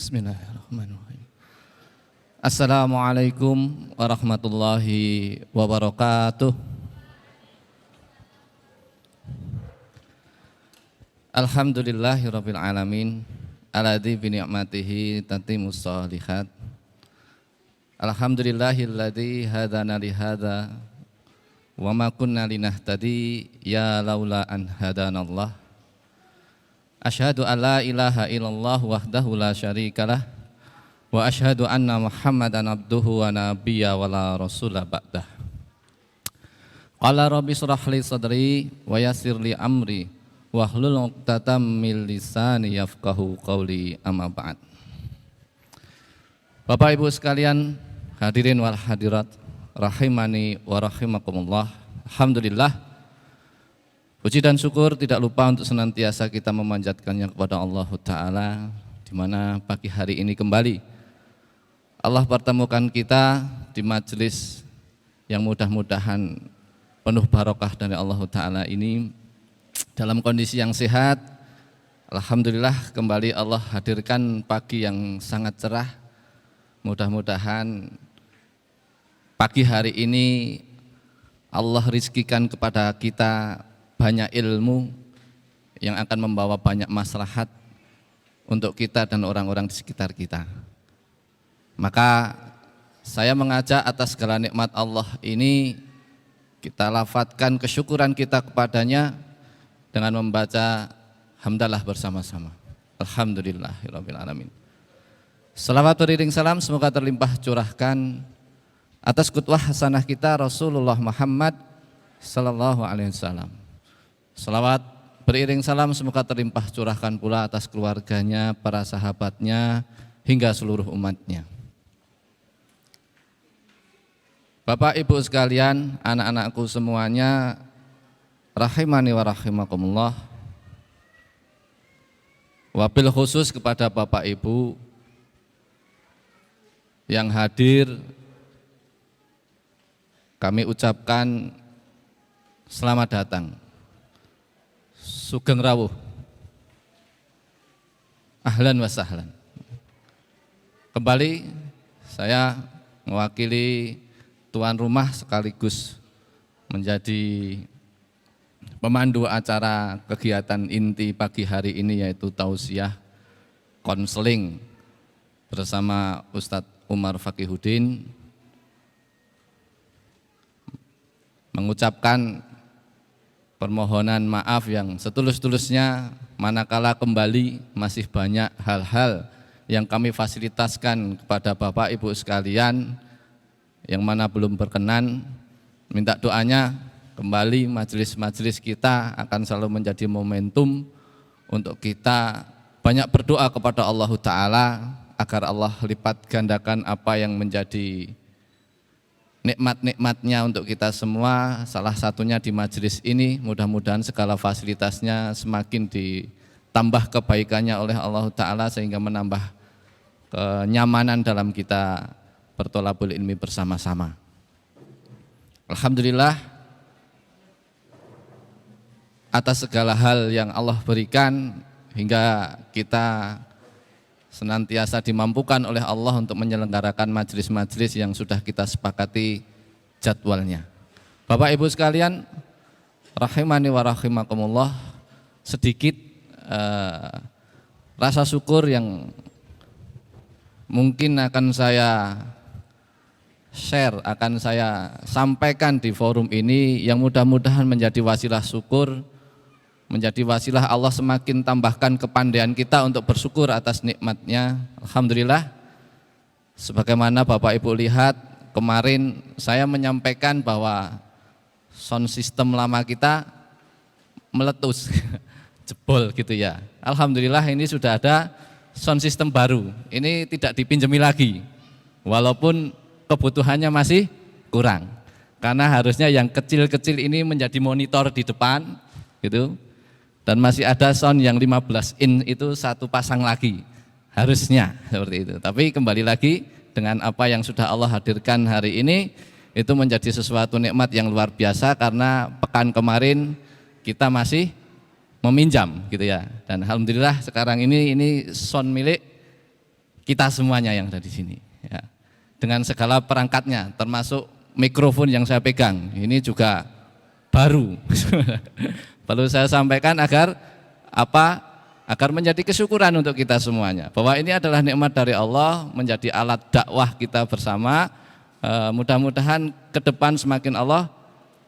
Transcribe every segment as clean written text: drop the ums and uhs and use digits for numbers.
Bismillahirrahmanirrahim. Assalamualaikum warahmatullahi wabarakatuh. Alhamdulillahirabbil alamin. Alladzi bi ni'matihi tatimmus shalihat. Alhamdulillahilladzi hadana li hadza wa ma kunna linahtadi ya laula an hadanallah. Asyhadu an la ilaha illallah wahdahu la syarikalah wa asyhadu anna Muhammadan abduhu wa nabiyya wa la rasula ba'dah. Qala rabbi shrah li sadri wa yassir li amri wahlul 'uqdatam min lisani yafqahu qawli, amma ba'd. Bapak Ibu sekalian, hadirin wal hadirat rahimani wa rahimakumullah. Alhamdulillah, puji dan syukur tidak lupa untuk senantiasa kita memanjatkannya kepada Allah Ta'ala, di mana pagi hari ini kembali Allah pertemukan kita di majelis yang mudah-mudahan penuh barokah dari Allah Ta'ala ini dalam kondisi yang sehat. Alhamdulillah kembali Allah hadirkan pagi yang sangat cerah. Mudah-mudahan pagi hari ini Allah rizkikan kepada kita banyak ilmu yang akan membawa banyak maslahat untuk kita dan orang-orang di sekitar kita. Maka saya mengajak atas segala nikmat Allah ini, kita lafadzkan kesyukuran kita kepadanya dengan membaca hamdalah bersama-sama. Alhamdulillahirabbil alamin. Salawat beriring salam semoga terlimpah curahkan atas qudwah hasanah kita Rasulullah Muhammad sallallahu alaihi wasallam. Salawat beriring salam semoga terlimpah curahkan pula atas keluarganya, para sahabatnya, hingga seluruh umatnya. Bapak Ibu sekalian, anak-anakku semuanya, rahimani wa rahimakumullah. Wabil khusus kepada Bapak Ibu yang hadir, kami ucapkan selamat datang. Sugeng rawuh, ahlan wa sahlan. Kembali saya mewakili tuan rumah sekaligus menjadi pemandu acara kegiatan inti pagi hari ini, yaitu tausiah konseling bersama Ustadz Umar Fakihuddin, mengucapkan permohonan maaf yang setulus-tulusnya manakala kembali masih banyak hal-hal yang kami fasilitaskan kepada Bapak Ibu sekalian yang mana belum berkenan. Minta doanya kembali majelis-majelis kita akan selalu menjadi momentum untuk kita banyak berdoa kepada Allah Ta'ala agar Allah lipat gandakan apa yang menjadi nikmat-nikmatnya untuk kita semua, salah satunya di majelis ini. Mudah-mudahan segala fasilitasnya semakin ditambah kebaikannya oleh Allah Ta'ala sehingga menambah kenyamanan dalam kita bertolabul ilmi bersama-sama. Alhamdulillah atas segala hal yang Allah berikan hingga kita senantiasa dimampukan oleh Allah untuk menyelenggarakan majelis-majelis yang sudah kita sepakati jadwalnya. Bapak Ibu sekalian, rahimani wa rahimakumullah, sedikit rasa syukur yang mungkin akan saya share, akan saya sampaikan di forum ini, yang mudah-mudahan menjadi wasilah syukur, menjadi wasilah Allah semakin tambahkan kepandaian kita untuk bersyukur atas nikmatnya. Alhamdulillah, sebagaimana Bapak Ibu lihat kemarin saya menyampaikan bahwa sound system lama kita meletus, jebol gitu ya. Alhamdulillah ini sudah ada sound system baru, ini tidak dipinjami lagi, walaupun kebutuhannya masih kurang, karena harusnya yang kecil-kecil ini menjadi monitor di depan gitu. Dan masih ada sound yang 15 in itu satu pasang lagi, harusnya seperti itu. Tapi kembali lagi dengan apa yang sudah Allah hadirkan hari ini, itu menjadi sesuatu nikmat yang luar biasa, karena pekan kemarin kita masih meminjam gitu ya. Dan alhamdulillah sekarang ini sound milik kita semuanya yang ada di sini. Ya. Dengan segala perangkatnya, termasuk mikrofon yang saya pegang, ini juga baru. Perlu saya sampaikan agar apa? Agar menjadi kesyukuran untuk kita semuanya. Bahwa ini adalah nikmat dari Allah, menjadi alat dakwah kita bersama. Mudah-mudahan ke depan semakin Allah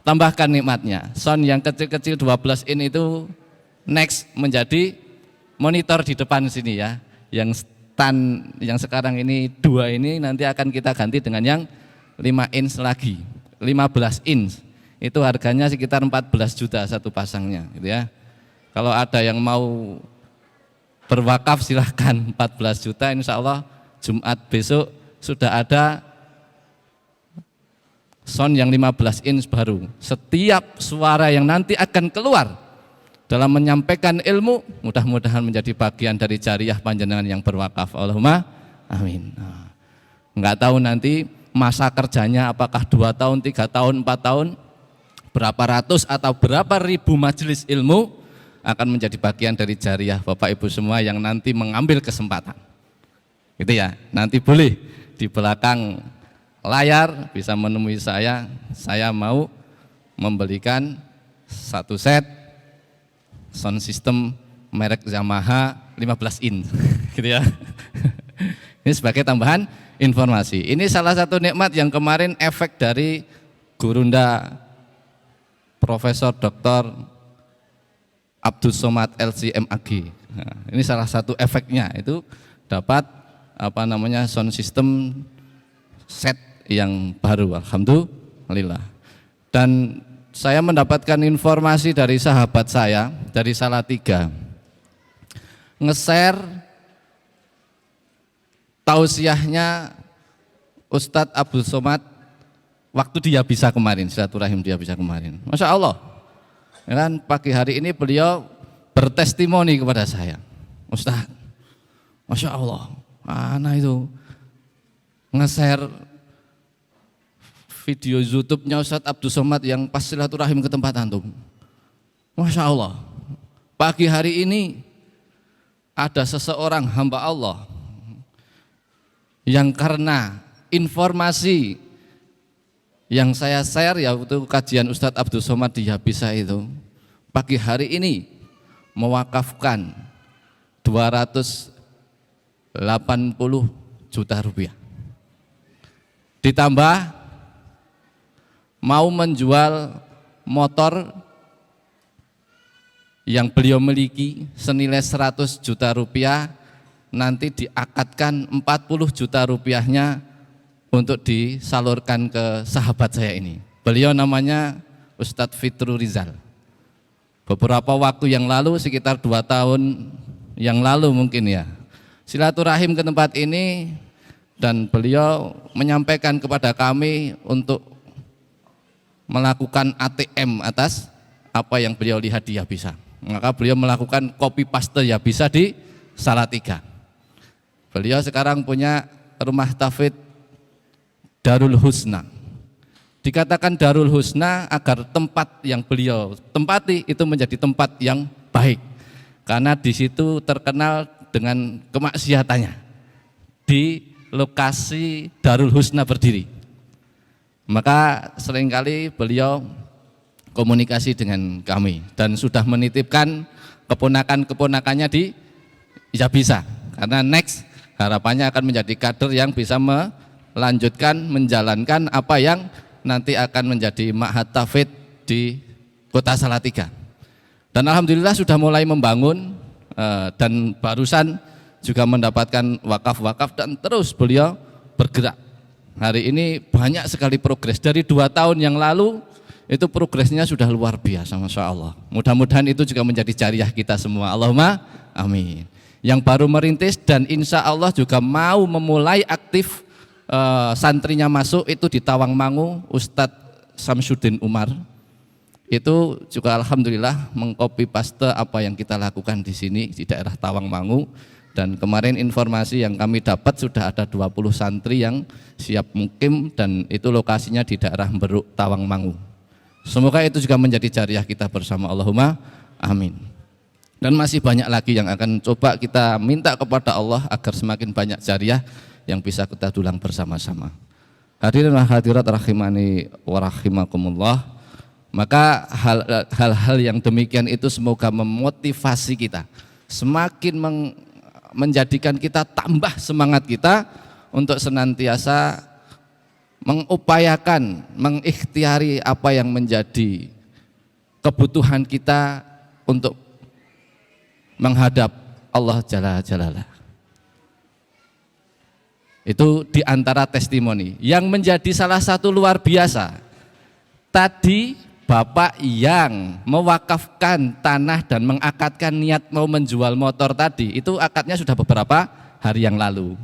tambahkan nikmatnya. Sound yang kecil-kecil 12 in itu next menjadi monitor di depan sini ya. Yang stand yang sekarang ini 2 ini nanti akan kita ganti dengan yang 5 inch lagi. 15 inch. Itu harganya sekitar 14 juta satu pasangnya gitu ya. Kalau ada yang mau berwakaf silahkan 14 juta, insya Allah Jumat besok sudah ada sound yang 15 inch baru. Setiap suara yang nanti akan keluar dalam menyampaikan ilmu, mudah-mudahan menjadi bagian dari jariah panjenengan yang berwakaf. Allahumma amin. Enggak tahu nanti masa kerjanya apakah 2 tahun, 3 tahun, 4 tahun, berapa ratus atau berapa ribu majelis ilmu akan menjadi bagian dari jariah Bapak Ibu semua yang nanti mengambil kesempatan. Gitu ya. Nanti boleh di belakang layar bisa menemui saya mau membelikan 1 set sound system merek Yamaha 15 in gitu ya. Ini sebagai tambahan informasi. Ini salah satu nikmat yang kemarin efek dari Gurunda Profesor Dr. Abdul Somad LCMAG. Nah, ini salah satu efeknya itu dapat sound system set yang baru, alhamdulillah. Dan saya mendapatkan informasi dari sahabat saya dari Salatiga, nge-share tausiahnya Ustadz Abdul Somad waktu dia bisa kemarin, silaturahim dia bisa kemarin. Masya Allah, ya kan, pagi hari ini beliau bertestimoni kepada saya, Ustadz, Masya Allah, mana itu nge-share video YouTube-nya Ustadz Abdul Somad yang pas silaturahim ke tempat antum. Masya Allah, pagi hari ini ada seseorang hamba Allah yang karena informasi yang saya share yaitu kajian Ustadz Abdul Somad di Yabisa itu, pagi hari ini mewakafkan 280 juta rupiah. Ditambah mau menjual motor yang beliau miliki senilai 100 juta rupiah, nanti diakadkan 40 juta rupiahnya untuk disalurkan ke sahabat saya ini. Beliau namanya Ustadz Fitru Rizal. Beberapa waktu yang lalu, sekitar 2 tahun yang lalu mungkin ya, silaturahim ke tempat ini dan beliau menyampaikan kepada kami untuk melakukan ATM atas apa yang beliau lihat di Yabisa. Maka beliau melakukan copy paste Yabisa di Salatiga. Beliau sekarang punya rumah tahfidz Darul Husna. Dikatakan Darul Husna agar tempat yang beliau tempati itu menjadi tempat yang baik, karena di situ terkenal dengan kemaksiatannya di lokasi Darul Husna berdiri. Maka seringkali beliau komunikasi dengan kami dan sudah menitipkan keponakan-keponakannya di Yabisa, karena next harapannya akan menjadi kader yang bisa melanjutkan, menjalankan apa yang nanti akan menjadi ma'had tahfidz di kota Salatiga. Dan alhamdulillah sudah mulai membangun dan barusan juga mendapatkan wakaf-wakaf dan terus beliau bergerak. Hari ini banyak sekali progres. Dari 2 tahun yang lalu itu progresnya sudah luar biasa, Masya Allah. Mudah-mudahan itu juga menjadi jariah kita semua. Allahumma amin. Yang baru merintis dan insya Allah juga mau memulai aktif santrinya masuk itu di Tawangmangu, Ustadz Samsudin Umar. Itu juga alhamdulillah mengcopy paste apa yang kita lakukan di sini di daerah Tawangmangu. Dan kemarin informasi yang kami dapat sudah ada 20 santri yang siap mukim dan itu lokasinya di daerah Beruk, Tawangmangu. Semoga itu juga menjadi jariah kita bersama. Allahumma amin. Dan masih banyak lagi yang akan coba kita minta kepada Allah agar semakin banyak jariah yang bisa kita dulang bersama-sama. Hadirin wa hadirat rahimani wa rahimakumullah. Maka hal-hal yang demikian itu semoga memotivasi kita, semakin menjadikan kita tambah semangat kita untuk senantiasa mengupayakan, mengikhtiari apa yang menjadi kebutuhan kita untuk menghadap Allah Jalla Jalalah. Itu diantara testimoni yang menjadi salah satu luar biasa. Tadi Bapak yang mewakafkan tanah dan mengakadkan niat mau menjual motor tadi, itu akadnya sudah beberapa hari yang lalu.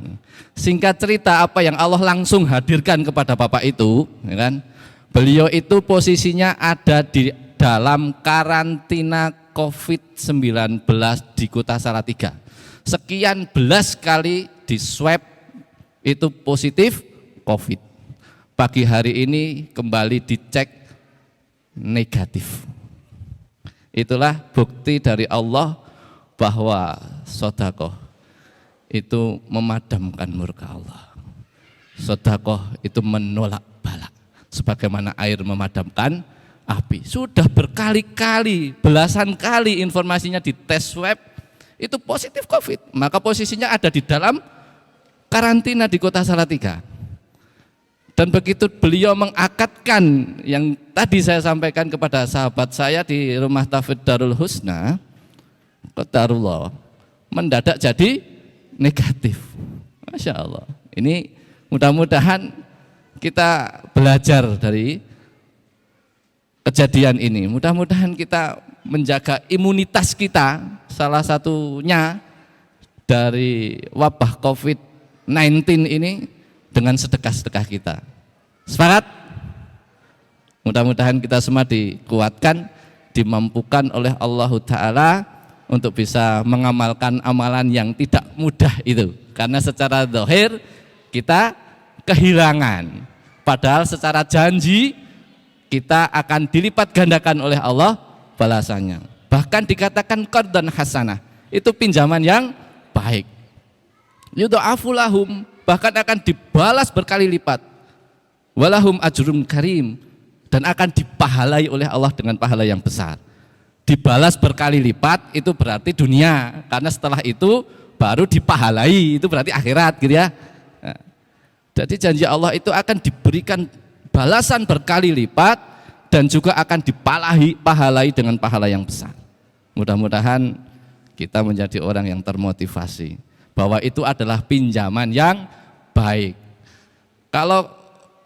Singkat cerita, apa yang Allah langsung hadirkan kepada Bapak itu, ya kan? Beliau itu posisinya ada di dalam karantina COVID-19 di Kota Salatiga. Sekian belas kali di swab itu positif COVID. Pagi hari ini kembali dicek negatif. Itulah bukti dari Allah bahwa sedekah itu memadamkan murka Allah. Sedekah itu menolak bala, sebagaimana air memadamkan api. Sudah berkali-kali, belasan kali informasinya di tes swab itu positif COVID. Maka posisinya ada di dalam karantina di Kota Salatiga. Dan begitu beliau mengakadkan yang tadi saya sampaikan kepada sahabat saya di Rumah Tafid Darul Husna, qadarullah, mendadak jadi negatif. Masya Allah. Ini mudah-mudahan kita belajar dari kejadian ini. Mudah-mudahan kita menjaga imunitas kita, salah satunya dari wabah COVID-19 ini dengan sedekah-sedekah kita. Sepakat? Mudah-mudahan kita semua dikuatkan, dimampukan oleh Allah Ta'ala untuk bisa mengamalkan amalan yang tidak mudah itu. Karena secara zahir kita kehilangan, padahal secara janji kita akan dilipat gandakan oleh Allah balasannya. Bahkan dikatakan qardan hasanah, itu pinjaman yang baik. Yudha'afu lahum, bahkan akan dibalas berkali lipat. Walahum ajrun karim, dan akan dipahalai oleh Allah dengan pahala yang besar. Dibalas berkali lipat itu berarti dunia, karena setelah itu baru dipahalai, itu berarti akhirat gitu ya. Nah, jadi janji Allah itu akan diberikan balasan berkali lipat dan juga akan dipahalai dengan pahala yang besar. Mudah-mudahan kita menjadi orang yang termotivasi bahwa itu adalah pinjaman yang baik. Kalau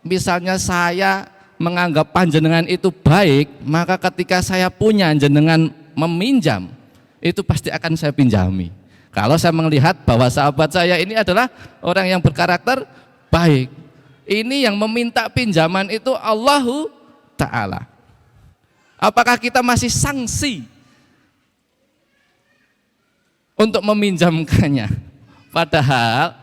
misalnya saya menganggap panjenengan itu baik, maka ketika saya punya jenengan meminjam, itu pasti akan saya pinjami. Kalau saya melihat bahwa sahabat saya ini adalah orang yang berkarakter baik, ini yang meminta pinjaman itu Allahu Ta'ala. Apakah kita masih sangsi untuk meminjamkannya? Padahal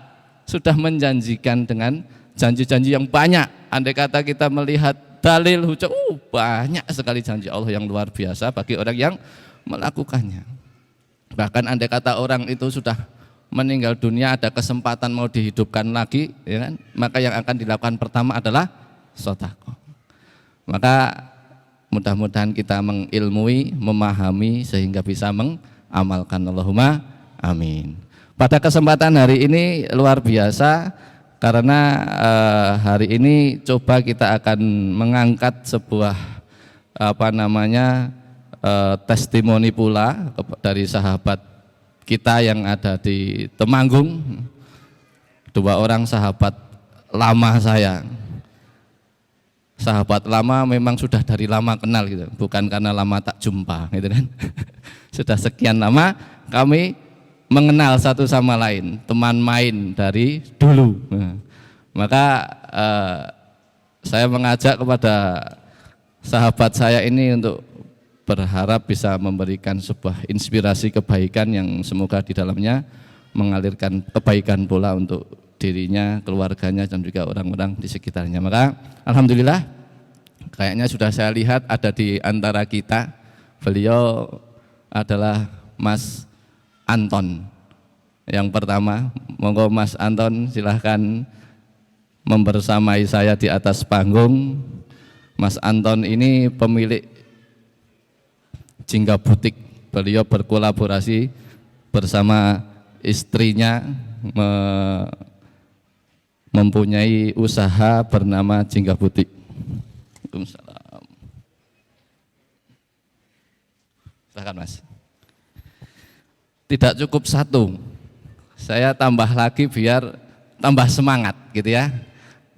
sudah menjanjikan dengan janji-janji yang banyak. Andai kata kita melihat dalil hujah, banyak sekali janji Allah yang luar biasa bagi orang yang melakukannya. Bahkan andai kata orang itu sudah meninggal dunia, ada kesempatan mau dihidupkan lagi, ya kan? Maka yang akan dilakukan pertama adalah sedekah. Maka mudah-mudahan kita mengilmui, memahami sehingga bisa mengamalkan. Allahumma amin. Pada kesempatan hari ini luar biasa karena hari ini coba kita akan mengangkat sebuah testimoni pula dari sahabat kita yang ada di Temanggung. Dua orang sahabat lama saya. Sahabat lama memang sudah dari lama kenal gitu, bukan karena lama tak jumpa gitu kan. Sudah sekian lama kami mengenal satu sama lain, teman main dari dulu. Maka saya mengajak kepada sahabat saya ini untuk berharap bisa memberikan sebuah inspirasi kebaikan yang semoga di dalamnya mengalirkan kebaikan pula untuk dirinya, keluarganya dan juga orang-orang di sekitarnya. Maka alhamdulillah kayaknya sudah saya lihat ada di antara kita. Beliau adalah Mas Anton. Yang pertama, monggo Mas Anton silahkan membersamai saya di atas panggung. Mas Anton ini pemilik Jingga Butik. Beliau berkolaborasi bersama istrinya mempunyai usaha bernama Jingga Butik. Waalaikumsalam. Silahkan Mas. Tidak cukup satu, saya tambah lagi biar tambah semangat gitu ya.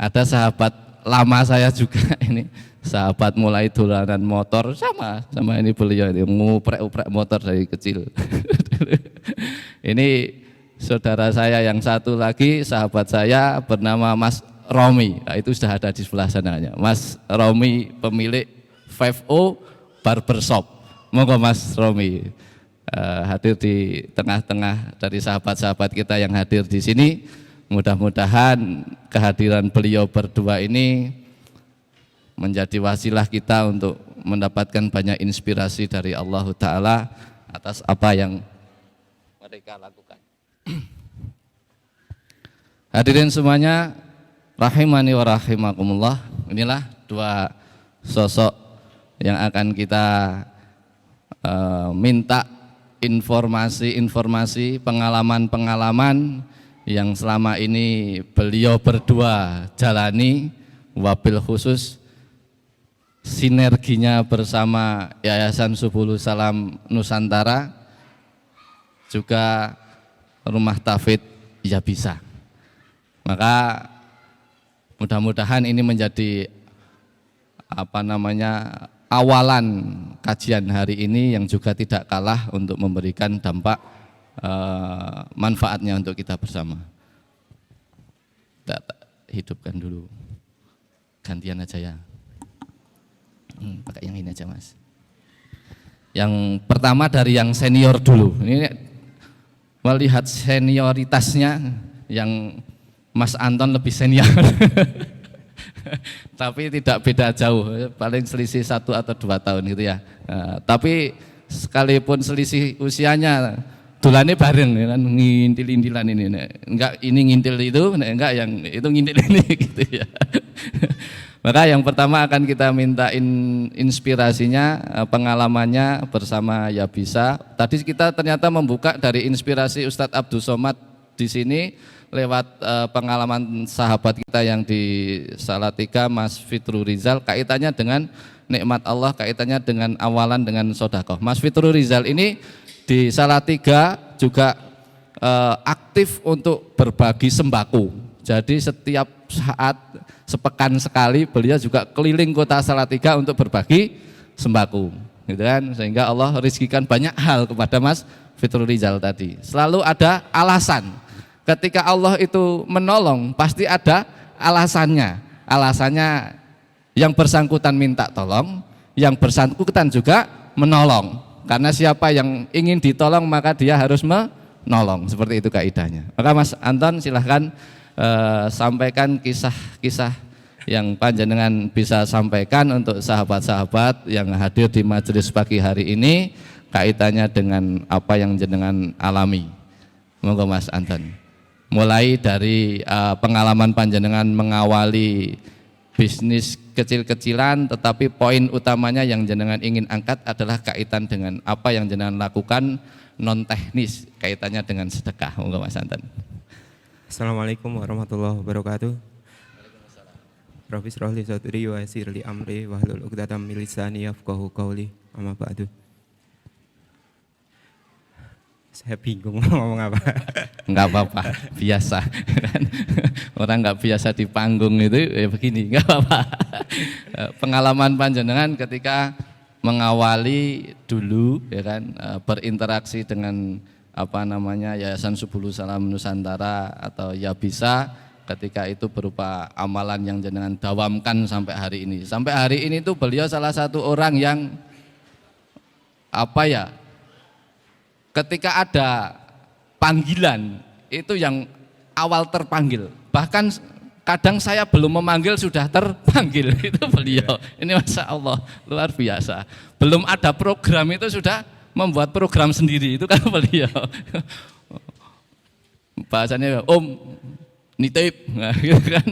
Ada sahabat lama saya juga ini, sahabat mulai dolanan motor sama ini beliau ini nguprek-uprek motor dari kecil. Ini saudara saya yang satu lagi, sahabat saya bernama Mas Romi. Nah, itu sudah ada di sebelah sananya. Mas Romi pemilik 5O Barbershop. Monggo Mas Romi hadir di tengah-tengah dari sahabat-sahabat kita yang hadir di sini. Mudah-mudahan kehadiran beliau berdua ini menjadi wasilah kita untuk mendapatkan banyak inspirasi dari Allah Ta'ala atas apa yang mereka lakukan. Hadirin semuanya, rahimani wa rahimakumullah. Inilah dua sosok yang akan kita minta informasi-informasi, pengalaman-pengalaman yang selama ini beliau berdua jalani, wabil khusus sinerginya bersama Yayasan Subulus Salam Nusantara, juga Rumah Tauhid Ya Bisa. Maka mudah-mudahan ini menjadi awalan kajian hari ini yang juga tidak kalah untuk memberikan dampak manfaatnya untuk kita bersama. Kita hidupkan dulu, gantian aja ya. Pakai yang ini aja Mas. Yang pertama dari yang senior dulu. Ini melihat senioritasnya, yang Mas Anton lebih senior. Tapi tidak beda jauh, paling selisih 1 atau 2 tahun gitu ya. Tapi sekalipun selisih usianya, dolane bareng kan, ngintil-intilan ini. Enggak ini ngintil itu, enggak yang itu ngintil ini gitu ya. Maka yang pertama akan kita minta inspirasinya, pengalamannya bersama Ya Bisa. Tadi kita ternyata membuka dari inspirasi Ustadz Abdul Somad di sini lewat pengalaman sahabat kita yang di Salatiga, Mas Fitrul Rizal, kaitannya dengan nikmat Allah, kaitannya dengan awalan dengan sedekah. Mas Fitrul Rizal ini di Salatiga juga aktif untuk berbagi sembako. Jadi setiap saat, sepekan sekali beliau juga keliling kota Salatiga untuk berbagi sembako, gitu kan? Sehingga Allah rizkikan banyak hal kepada Mas Fitrul Rizal tadi. Selalu ada alasan. Ketika Allah itu menolong, pasti ada alasannya. Alasannya yang bersangkutan minta tolong, yang bersangkutan juga menolong. Karena siapa yang ingin ditolong maka dia harus menolong. Seperti itu kaidahnya. Maka Mas Anton silahkan sampaikan kisah-kisah yang panjenengan bisa sampaikan untuk sahabat-sahabat yang hadir di majelis pagi hari ini, kaitannya dengan apa yang jenengan alami. Monggo Mas Anton. Mulai dari pengalaman panjenengan mengawali bisnis kecil-kecilan, tetapi poin utamanya yang jenengan ingin angkat adalah kaitan dengan apa yang jenengan lakukan non teknis, kaitannya dengan sedekah. Monggo Mas Anton. Assalamualaikum warahmatullahi wabarakatuh. Rabbi shrah li sadri wa yassir li amri wahlul 'uqdatam min lisani yafqahu qawli. Amma ba'du. Saya bingung mau ngomong apa. Enggak apa-apa, biasa kan. Orang enggak biasa di panggung itu ya begini, enggak apa-apa. Pengalaman panjenengan ketika mengawali dulu ya kan, berinteraksi dengan Yayasan Subulus Salam Nusantara atau Ya Bisa, ketika itu berupa amalan yang jenengan dawamkan sampai hari ini. Sampai hari ini tuh beliau salah satu orang yang ketika ada panggilan itu yang awal terpanggil, bahkan kadang saya belum memanggil sudah terpanggil. Itu beliau. Ini Masya Allah luar biasa. Belum ada program itu sudah membuat program sendiri, itu kan beliau. Bahasanya Om nitip, nah, gitu kan,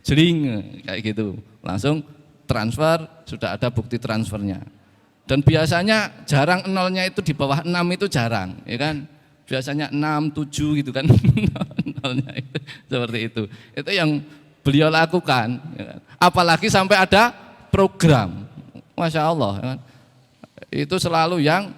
jering kayak gitu, langsung transfer, sudah ada bukti transfernya. Dan biasanya jarang nolnya itu di bawah 6 itu jarang, ya kan? Biasanya 6, 7 gitu kan, nolnya itu, seperti itu. Itu yang beliau lakukan, ya kan? Apalagi sampai ada program, Masya Allah, ya kan? Itu selalu yang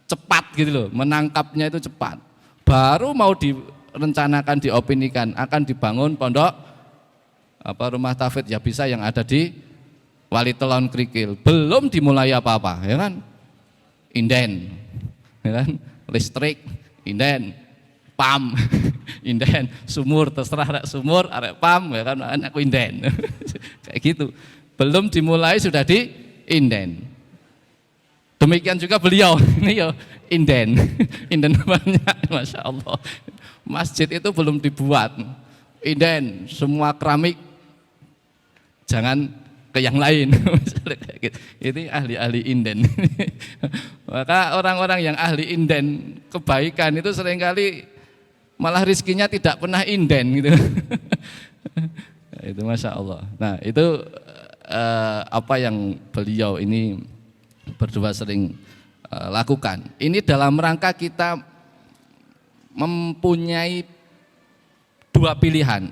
cepat gitu loh, menangkapnya itu cepat. Baru mau direncanakan, diopinikan akan dibangun pondok rumah tahfidz ya bisa yang ada di Wali Telon Krikil, belum dimulai apa-apa, ya kan? Inden, ya kan? Listrik, inden, pam, inden, sumur, terserah arek sumur, arek pam, ya kan? Aku inden, kayak gitu. Belum dimulai sudah di inden. Demikian juga beliau, ini ya inden, inden banyak, Masya Allah. Masjid itu belum dibuat, inden, semua keramik, jangan ke yang lain. Ini ahli-ahli inden. Maka orang-orang yang ahli inden kebaikan itu seringkali malah rizkinya tidak pernah inden gitu. Itu Masya Allah. Nah itu apa yang beliau ini berdua sering lakukan. Ini dalam rangka kita mempunyai dua pilihan.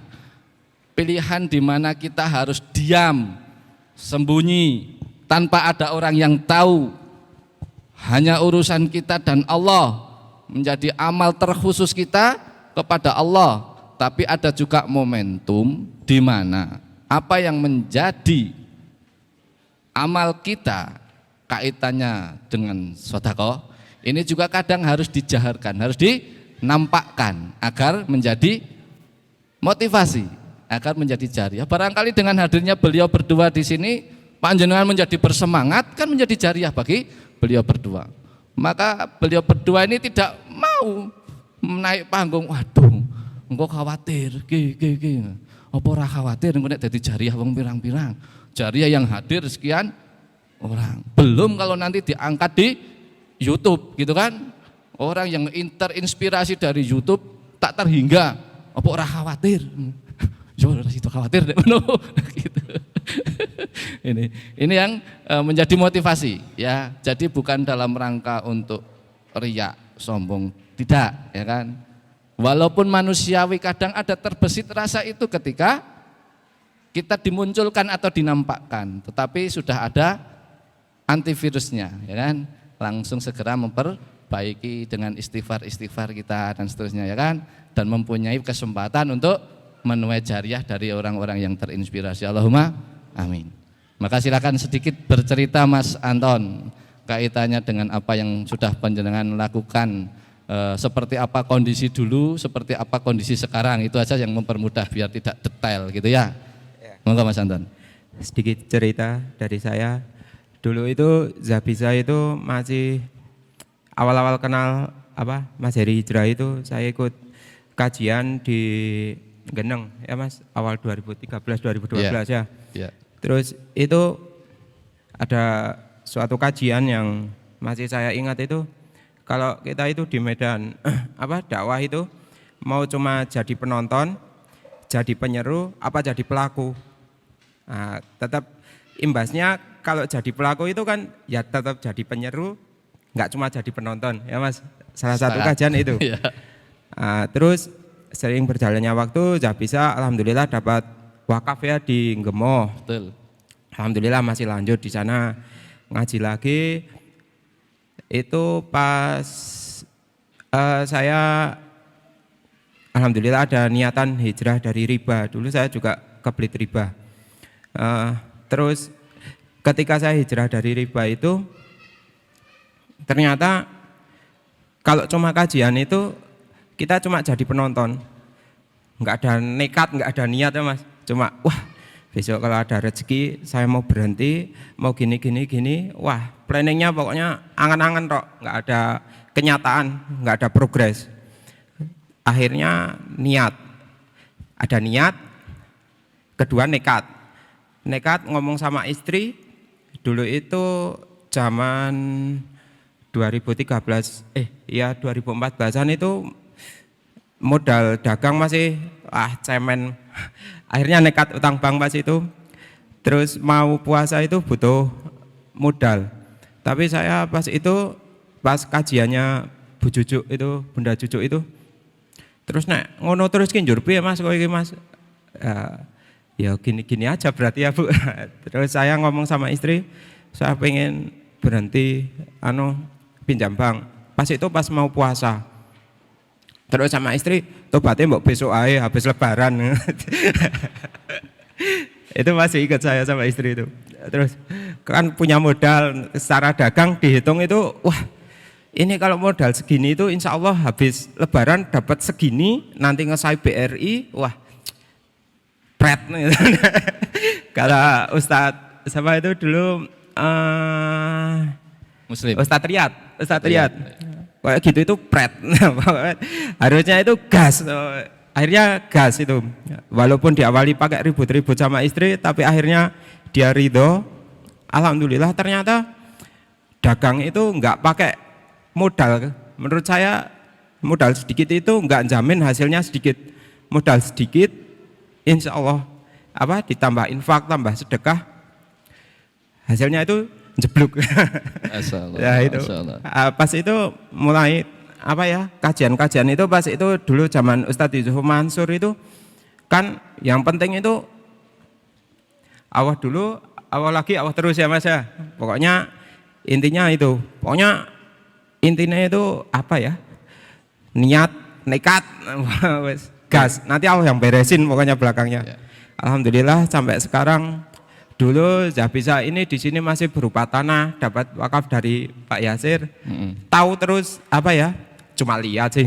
Pilihan di mana kita harus diam, sembunyi, tanpa ada orang yang tahu. Hanya urusan kita dan Allah, menjadi amal terkhusus kita kepada Allah. Tapi ada juga momentum di mana apa yang menjadi amal kita kaitannya dengan sedekah ini juga kadang harus dijaharkan, harus dinampakkan agar menjadi motivasi, agar menjadi jariah. Barangkali dengan hadirnya beliau berdua di sini, panjenengan menjadi bersemangat, kan menjadi jariah bagi beliau berdua. Maka beliau berdua ini tidak mau naik panggung, waduh, engkau khawatir, apa ora khawatir engkau nek dadi jariah wong pirang-pirang. Jariah yang hadir sekian orang. Belum kalau nanti diangkat di YouTube gitu kan. Orang yang terinspirasi dari YouTube tak terhingga. Apa ora khawatir? Yo ora situ khawatir dek ngono gitu. Ini yang menjadi motivasi ya. Jadi bukan dalam rangka untuk riak, sombong, tidak ya kan. Walaupun manusiawi kadang ada terbesit rasa itu ketika kita dimunculkan atau dinampakkan, tetapi sudah ada antivirusnya ya kan, langsung segera memperbaiki dengan istighfar kita dan seterusnya ya kan, dan mempunyai kesempatan untuk menuai jariah dari orang-orang yang terinspirasi. Allahumma amin. Maka silakan sedikit bercerita Mas Anton kaitannya dengan apa yang sudah panjenengan lakukan, seperti apa kondisi dulu, seperti apa kondisi sekarang, itu aja yang mempermudah biar tidak detail gitu ya. Monggo Mas Anton. Sedikit cerita dari saya. Dulu itu Zabisa itu masih awal-awal kenal Mas Heri Hijrah itu saya ikut kajian di Geneng ya Mas, awal 2013-2012 ya. Terus itu ada suatu kajian yang masih saya ingat itu, kalau kita itu di medan dakwah itu mau cuma jadi penonton, jadi penyeru, apa jadi pelaku. Nah, tetap imbasnya kalau jadi pelaku itu kan ya tetap jadi penyeru, nggak cuma jadi penonton ya Mas. Salah satu kajian itu. Terus sering berjalannya waktu, Zabisa alhamdulillah dapat wakaf ya di Gemoh. Betul. Alhamdulillah masih lanjut di sana ngaji lagi. Itu pas saya alhamdulillah ada niatan hijrah dari riba. Dulu saya juga kebelit riba. Terus ketika saya hijrah dari riba itu ternyata kalau cuma kajian itu kita cuma jadi penonton, nggak ada nekat, nggak ada niat ya Mas. Cuma wah besok kalau ada rezeki saya mau berhenti, mau gini. Wah planningnya pokoknya angan-angan tok, nggak ada kenyataan, nggak ada progres. Akhirnya niat, ada niat, kedua nekat ngomong sama istri, Dulu itu zaman 2013, 2014-an itu modal dagang masih cemen. Akhirnya nekat utang bank pas itu. Terus mau puasa itu butuh modal. Tapi saya pas itu pas kajiannya Bu Jujuk itu, Bunda Jujuk itu, terus ngono terus ki njur piye Mas kowe iki Mas? Ya gini-gini aja berarti ya Bu. Terus saya ngomong sama istri, saya pengen berhenti pinjam bank. Pas itu pas mau puasa. Terus sama istri, tobatnya mbok besok aja habis lebaran. Itu masih ikut saya sama istri itu. Terus kan punya modal secara dagang dihitung itu, wah ini kalau modal segini itu insya Allah habis lebaran dapat segini, nanti ngesai BRI, wah pret. Kalau Ustadz siapa itu dulu Muslim. Ustadz Riyad. Kayak gitu itu pret. Harusnya itu gas. Akhirnya gas itu. Walaupun diawali pakai ribut-ribut sama istri, tapi akhirnya dia ridho. Alhamdulillah ternyata dagang itu enggak pakai modal. Menurut saya modal sedikit itu enggak jamin hasilnya sedikit. Modal sedikit insya Allah ditambah infak, tambah sedekah, hasilnya itu jeblok. Ya itu. Pas itu mulai kajian-kajian itu pas itu dulu zaman Ustadz Yusuf Mansur itu kan yang penting itu Allah dulu, Allah lagi, Allah terus ya Mas ya. Pokoknya intinya itu niat, nekat, gas. Nanti Allah yang beresin pokoknya belakangnya. Alhamdulillah sampai sekarang. Dulu Zabisa ini di sini masih berupa tanah, dapat wakaf dari Pak Yasir. Tahu terus cuma lihat sih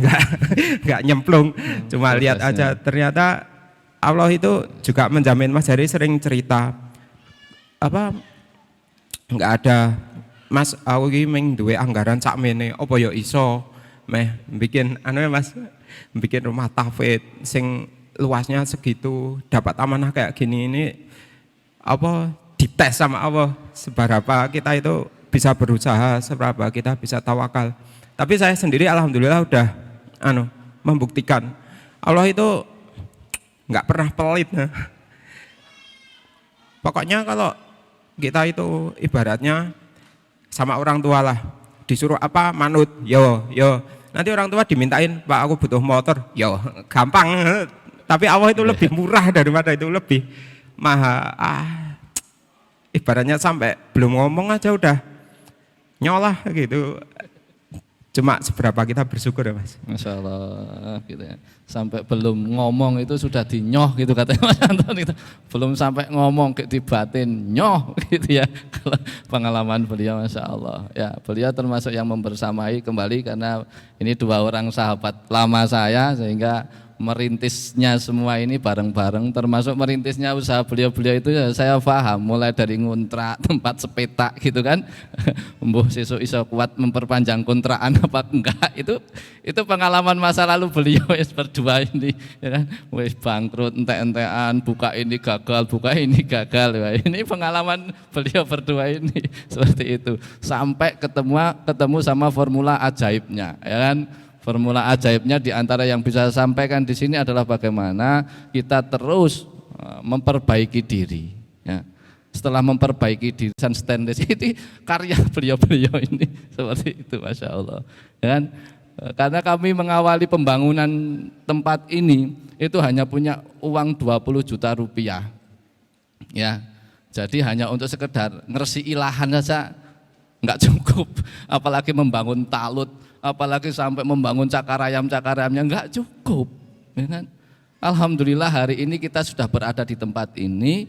nggak nyemplung, cuma lihat aja. Ternyata Allah itu juga menjamin. Mas Heri sering cerita nggak ada Mas aku iki ming duwe anggaran sakmene apa ya iso meh bikin Mas bikin rumah tahfidz sing luasnya segitu, dapat amanah kayak gini ini dites sama Allah seberapa kita itu bisa berusaha, seberapa kita bisa tawakal. Tapi saya sendiri alhamdulillah udah membuktikan Allah itu nggak pernah pelit. Pokoknya kalau kita itu ibaratnya sama orang tua lah, disuruh manut, yo. Nanti orang tua dimintain, Pak aku butuh motor, yo gampang. Tapi Allah itu lebih murah daripada itu, lebih ibaratnya sampai belum ngomong aja udah nyolah gitu. Cuma seberapa kita bersyukur ya Mas. Masya Allah gitu ya. Sampai belum ngomong itu sudah dinyoh gitu katanya Mas Anton gitu. Belum sampai ngomong dibatin nyoh gitu ya. Kalau pengalaman beliau Masya Allah. Ya beliau termasuk yang membersamai kembali karena ini dua orang sahabat lama saya sehingga merintisnya semua ini bareng-bareng, termasuk merintisnya usaha beliau-beliau itu ya saya paham, mulai dari ngontrak tempat sepetak gitu kan. Mbuh sesuk iso kuat memperpanjang kontrakan apa enggak, itu pengalaman masa lalu beliau berdua ini ya kan. Wis bangkrut entek-entekan, buka ini gagal. Wah, ini pengalaman beliau berdua ini seperti itu sampai ketemu sama formula ajaibnya ya kan. Formula ajaibnya diantara yang bisa saya sampaikan di sini adalah bagaimana kita terus memperbaiki diri. Ya. Setelah memperbaiki diri, stainless itu karya beliau-beliau ini seperti itu, Masya Allah. Ya kan? Karena kami mengawali pembangunan tempat ini itu hanya punya uang 20 juta rupiah. Ya, jadi hanya untuk sekedar ngersi ilahan saja nggak cukup, apalagi membangun talut, apalagi sampai membangun cakarayam-cakarayamnya nggak cukup, ya kan? Alhamdulillah hari ini kita sudah berada di tempat ini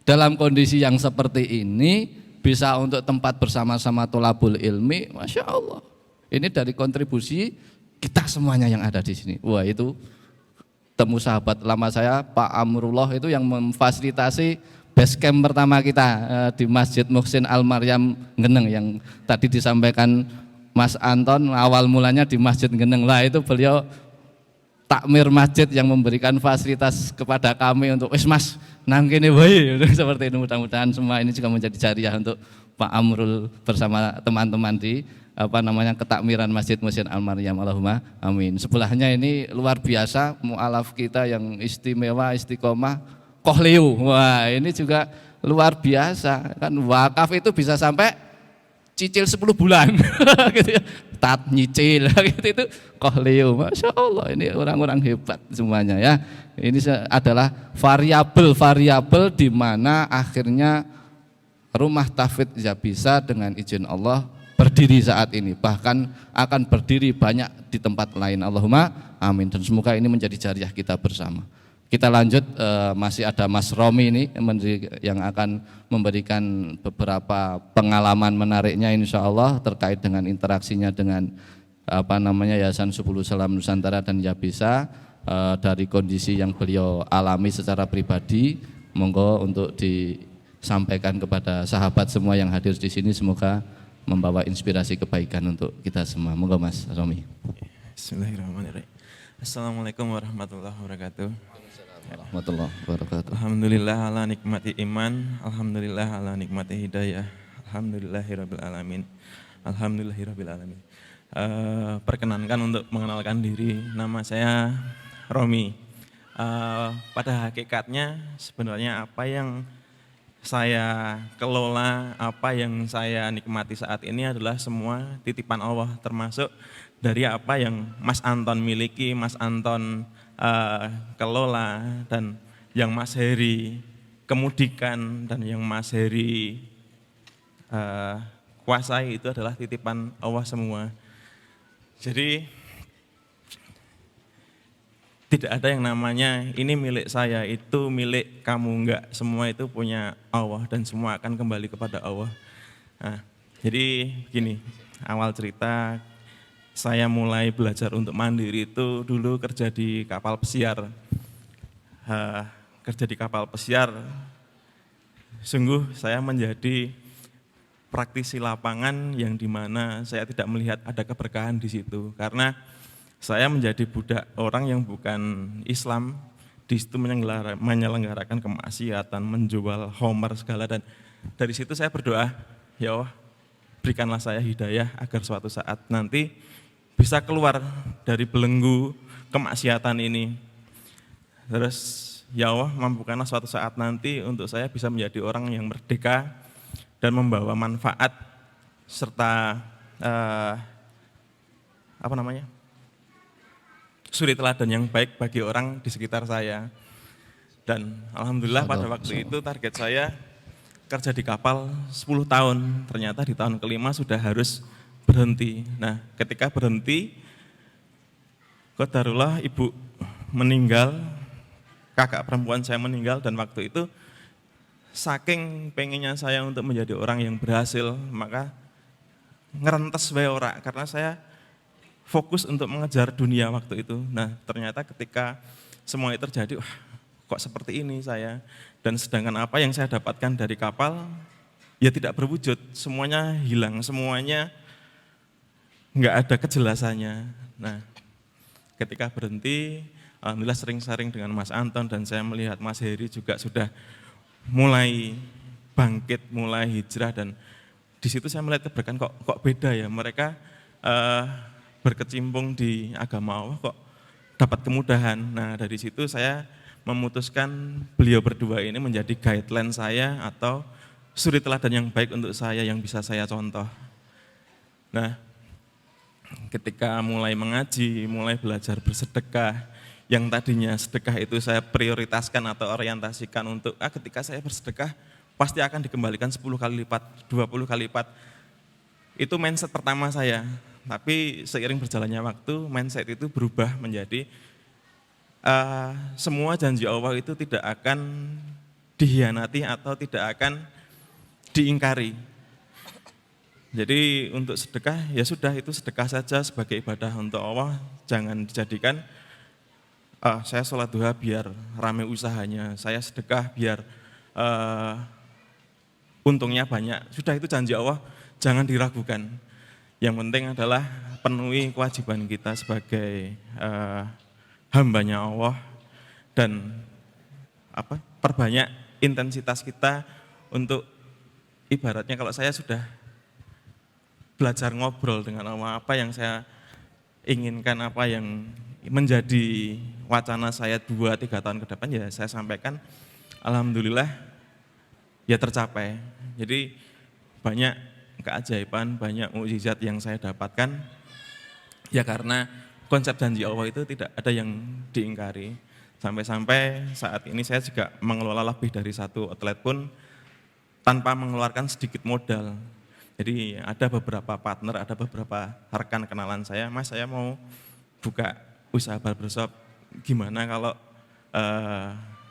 dalam kondisi yang seperti ini, bisa untuk tempat bersama-sama tholabul ilmi, Masya Allah. Ini dari kontribusi kita semuanya yang ada di sini. Wah itu temu sahabat lama saya Pak Amrullah itu yang memfasilitasi base camp pertama kita di Masjid Muhsin Al-Maryam Geneng yang tadi disampaikan Mas Anton, awal mulanya di Masjid Geneng lah, itu beliau takmir masjid yang memberikan fasilitas kepada kami untuk Mas nang kene wae seperti itu. Mudah-mudahan semua ini juga menjadi jariah untuk Pak Amrul bersama teman-teman di ketakmiran Masjid Muhsin Al-Maryam. Allahumma amin. Sebelahnya ini luar biasa mualaf kita yang istimewa, istiqomah, Kohleu. Wah, ini juga luar biasa. Kan wakaf itu bisa sampai cicil 10 bulan gitu ya. Tat nyicil gitu itu Kohleu. Masya Allah, ini orang-orang hebat semuanya ya. Ini adalah variabel-variabel di mana akhirnya rumah tahfidz Zabisa dengan izin Allah berdiri saat ini, bahkan akan berdiri banyak di tempat lain. Allahumma amin. Dan semoga ini menjadi jariah kita bersama. Kita lanjut, masih ada Mas Romi ini yang akan memberikan beberapa pengalaman menariknya insya Allah terkait dengan interaksinya dengan Yayasan Subulus Salam Nusantara dan Zabisa, dari kondisi yang beliau alami secara pribadi. Monggo untuk disampaikan kepada sahabat semua yang hadir di sini, semoga membawa inspirasi kebaikan untuk kita semua. Monggo Mas Romi. Bismillahirrahmanirrahim. Assalamualaikum warahmatullahi wabarakatuh. Warahmatullahi wabarakatuh. Alhamdulillah ala nikmati iman, alhamdulillah ala nikmati hidayah, alhamdulillahirabbil alamin. Alhamdulillahirabbil alamin. Perkenankan untuk mengenalkan diri, nama saya Romi. Pada hakikatnya sebenarnya apa yang saya kelola, apa yang saya nikmati saat ini adalah semua titipan Allah, termasuk dari apa yang Mas Anton miliki, Mas Anton kelola, dan yang Mas Heri kemudikan, dan yang Mas Heri kuasai, itu adalah titipan Allah semua. Jadi tidak ada yang namanya ini milik saya, itu milik kamu, enggak. Semua itu punya Allah dan semua akan kembali kepada Allah. Nah, jadi gini, awal cerita saya mulai belajar untuk mandiri itu dulu kerja di kapal pesiar. Kerja di kapal pesiar, sungguh saya menjadi praktisi lapangan yang dimana saya tidak melihat ada keberkahan di situ. Karena saya menjadi budak orang yang bukan Islam, di situ menyelenggarakan kemaksiatan, menjual homer segala, dan dari situ saya berdoa, ya Allah, berikanlah saya hidayah agar suatu saat nanti bisa keluar dari belenggu kemaksiatan ini. Terus ya Allah, mampukanlah suatu saat nanti untuk saya bisa menjadi orang yang merdeka dan membawa manfaat serta suri teladan yang baik bagi orang di sekitar saya. Dan alhamdulillah pada waktu itu target saya kerja di kapal 10 tahun, ternyata di tahun kelima sudah harus berhenti. Nah, ketika berhenti, qadarullah ibu meninggal, kakak perempuan saya meninggal, dan waktu itu saking pengennya saya untuk menjadi orang yang berhasil, maka ngerentes wae ora, karena saya fokus untuk mengejar dunia waktu itu. Nah, ternyata ketika semua itu terjadi, wah, kok seperti ini saya, dan sedangkan apa yang saya dapatkan dari kapal ya tidak berwujud, semuanya hilang, semuanya nggak ada kejelasannya. Nah, ketika berhenti, alhamdulillah sering sharing dengan Mas Anton, dan saya melihat Mas Heri juga sudah mulai bangkit, mulai hijrah, dan di situ saya melihat keberkahan, kok beda ya, mereka berkecimpung di agama Allah kok dapat kemudahan. Nah, dari situ saya memutuskan beliau berdua ini menjadi guideline saya atau suri teladan yang baik untuk saya yang bisa saya contoh. Nah, ketika mulai mengaji, mulai belajar bersedekah, yang tadinya sedekah itu saya prioritaskan atau orientasikan untuk ketika saya bersedekah pasti akan dikembalikan 10 kali lipat, 20 kali lipat. Itu mindset pertama saya. Tapi seiring berjalannya waktu, mindset itu berubah menjadi semua janji Allah itu tidak akan dihianati atau tidak akan diingkari. Jadi untuk sedekah, ya sudah, itu sedekah saja sebagai ibadah untuk Allah. Jangan dijadikan, saya sholat duha biar rame usahanya, saya sedekah biar untungnya banyak. Sudah, itu janji Allah, jangan diragukan. Yang penting adalah penuhi kewajiban kita sebagai hambanya Allah, dan perbanyak intensitas kita untuk ibaratnya kalau saya sudah belajar ngobrol dengan Allah, apa yang saya inginkan, apa yang menjadi wacana saya 2-3 tahun ke depan, ya saya sampaikan, alhamdulillah ya tercapai. Jadi banyak keajaiban, banyak mukjizat yang saya dapatkan ya karena konsep janji Allah itu tidak ada yang diingkari. Sampai-sampai saat ini saya juga mengelola lebih dari 1 outlet pun tanpa mengeluarkan sedikit modal. Jadi ada beberapa partner, ada beberapa rekan kenalan saya, Mas saya mau buka usaha barbershop, gimana kalau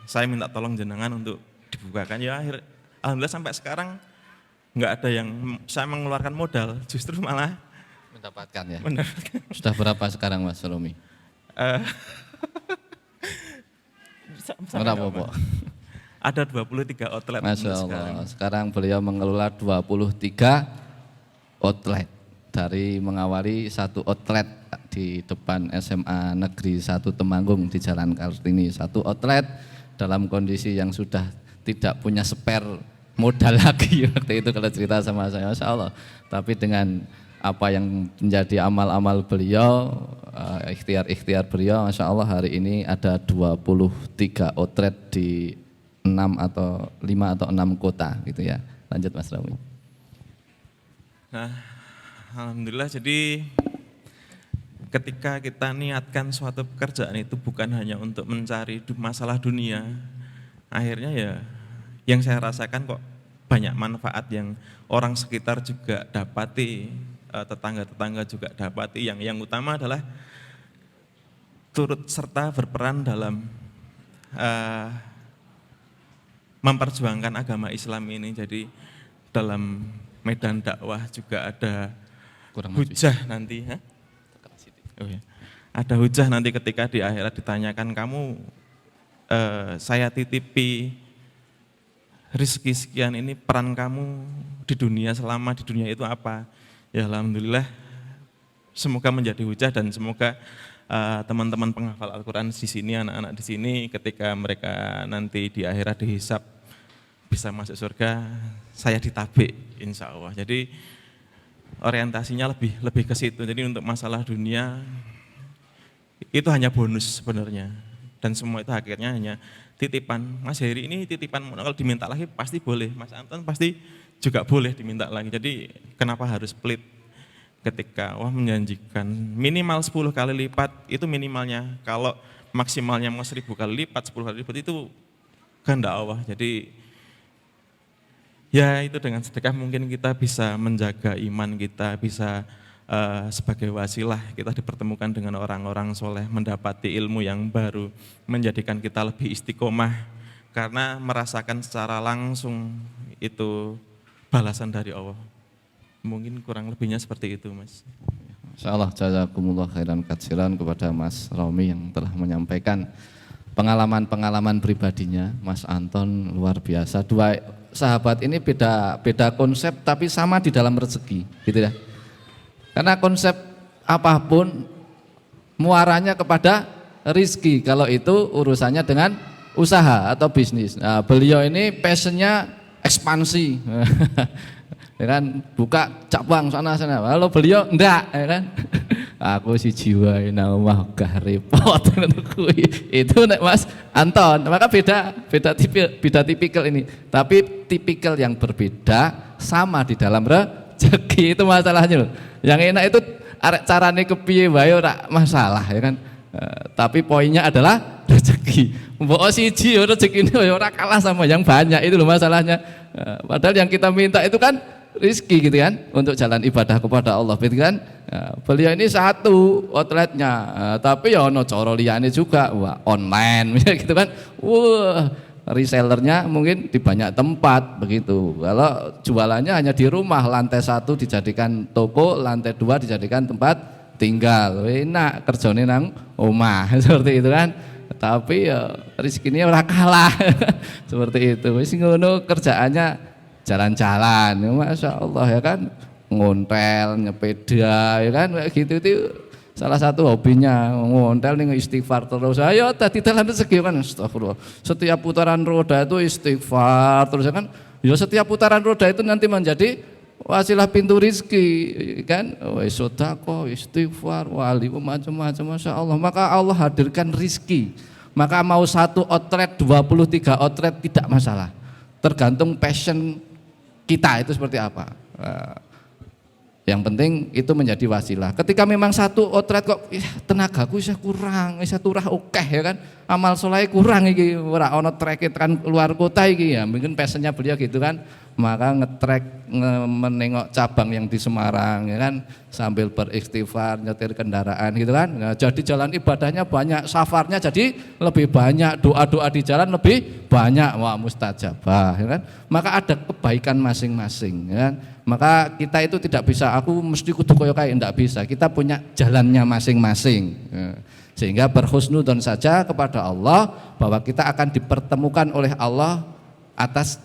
saya minta tolong jenengan untuk dibukakan. Ya alhamdulillah sampai sekarang nggak ada yang saya mengeluarkan modal, justru malah Mendapatkan ya. mendapatkan. Sudah berapa sekarang Mas Romi? Berapa, Pak? Ada 23 outlet. Masya Allah, sekarang beliau mengelola 23 outlet. Dari mengawali 1 outlet di depan SMA Negeri 1 Temanggung di Jalan Kartini, 1 outlet dalam kondisi yang sudah tidak punya spare modal lagi waktu itu kalau cerita sama saya, Masya Allah. Tapi dengan apa yang menjadi amal-amal beliau, ikhtiar-ikhtiar beliau, Masya Allah hari ini ada 23 outlet di 5 atau 6 kota gitu ya. Lanjut Mas Romi. Nah, alhamdulillah, jadi ketika kita niatkan suatu pekerjaan itu bukan hanya untuk mencari masalah dunia, akhirnya ya yang saya rasakan kok banyak manfaat yang orang sekitar juga dapati, tetangga-tetangga juga dapati. Yang utama adalah turut serta berperan dalam memperjuangkan agama Islam ini. Jadi dalam medan dakwah juga ada hujah nanti. Oh ya. Ada hujah nanti ketika di akhirat ditanyakan, kamu saya titipi rezeki sekian ini, peran kamu di dunia selama di dunia itu apa? Ya alhamdulillah semoga menjadi hujah dan semoga teman-teman penghafal Al-Quran di sini, anak-anak di sini ketika mereka nanti di akhirat dihisab bisa masuk surga, saya ditabik insya Allah. Jadi orientasinya lebih ke situ. Jadi untuk masalah dunia itu hanya bonus sebenarnya, dan semua itu akhirnya hanya titipan. Mas Heri ini titipan, kalau diminta lagi pasti boleh, Mas Anton pasti juga boleh diminta lagi. Jadi kenapa harus pelit ketika Allah menjanjikan minimal 10 kali lipat, itu minimalnya. Kalau maksimalnya mau 1000 kali lipat, 10 kali lipat itu kehendak Allah. Jadi ya itu dengan sedekah mungkin kita bisa menjaga iman kita, bisa sebagai wasilah kita dipertemukan dengan orang-orang soleh, mendapati ilmu yang baru, menjadikan kita lebih istiqomah karena merasakan secara langsung itu balasan dari Allah. Mungkin kurang lebihnya seperti itu, Mas. Insyaallah jazakumullah khairan katsiran kepada Mas Romi yang telah menyampaikan pengalaman-pengalaman pribadinya. Mas Anton luar biasa. 2 sahabat ini beda konsep tapi sama di dalam rezeki, gitu ya. Karena konsep apapun muaranya kepada rizki, kalau itu urusannya dengan usaha atau bisnis. Nah, beliau ini passionnya ekspansi, ya kan, buka cabang sana. Kalau beliau enggak, ya kan. Aku si jiwa nama gak repot itu nek Mas Anton, maka beda tipikal ini, tapi tipikal yang berbeda sama di dalam rezeki, itu masalahnya loh. Yang enak itu arek carane kepiye wae ora masalah, ya kan. Tapi poinnya adalah rezeki. Mbok siji rezekine ora kalah sama yang banyak, itu loh masalahnya. Padahal yang kita minta itu kan rizki gitu kan, untuk jalan ibadah kepada Allah gitu kan. Beliau ini 1 outletnya, tapi ya ono cara liyane juga, wah online misalnya gitu kan. Wah, resellernya mungkin di banyak tempat begitu. Kalau jualannya hanya di rumah, lantai 1 dijadikan toko, lantai 2 dijadikan tempat tinggal. Enak kerjane nang omah seperti itu kan. Tapi ya rezekinya ora kalah seperti itu. Wis ngono kerjaannya jalan-jalan, Masya Allah ya kan, ngontel, nyepeda ya kan, kayak gitu itu salah satu hobinya ngontel nih istighfar terus. Ayo tadi telan rezeki kan, astagfirullah. Setiap putaran roda itu istighfar terus kan. Ya setiap putaran roda itu nanti menjadi wasilah pintu rizki kan, sedekah, istighfar, wali macam-macam, masya Allah. Maka Allah hadirkan rizki. Maka mau 1 outlet, 23 outlet tidak masalah. Tergantung passion kita itu seperti apa. Yang penting itu menjadi wasilah. Ketika memang 1 outlet kok tenagaku bisa kurang, bisa turah okeh ya kan, amal soleh kurang iki, ora ono trek kan luar kota iki ya, mungkin passionnya beliau gitu kan, maka ngetrek menengok cabang yang di Semarang ya kan, sambil beristighfar nyetir kendaraan gitu kan. Nah, jadi jalan ibadahnya banyak, safarnya jadi lebih banyak, doa-doa di jalan lebih banyak, wah mustajabah ya kan. Maka ada kebaikan masing-masing ya kan. Maka kita itu tidak bisa, aku mesti kudu koyo kae, enggak bisa. Kita punya jalannya masing-masing. Sehingga berhusnudon saja kepada Allah bahwa kita akan dipertemukan oleh Allah atas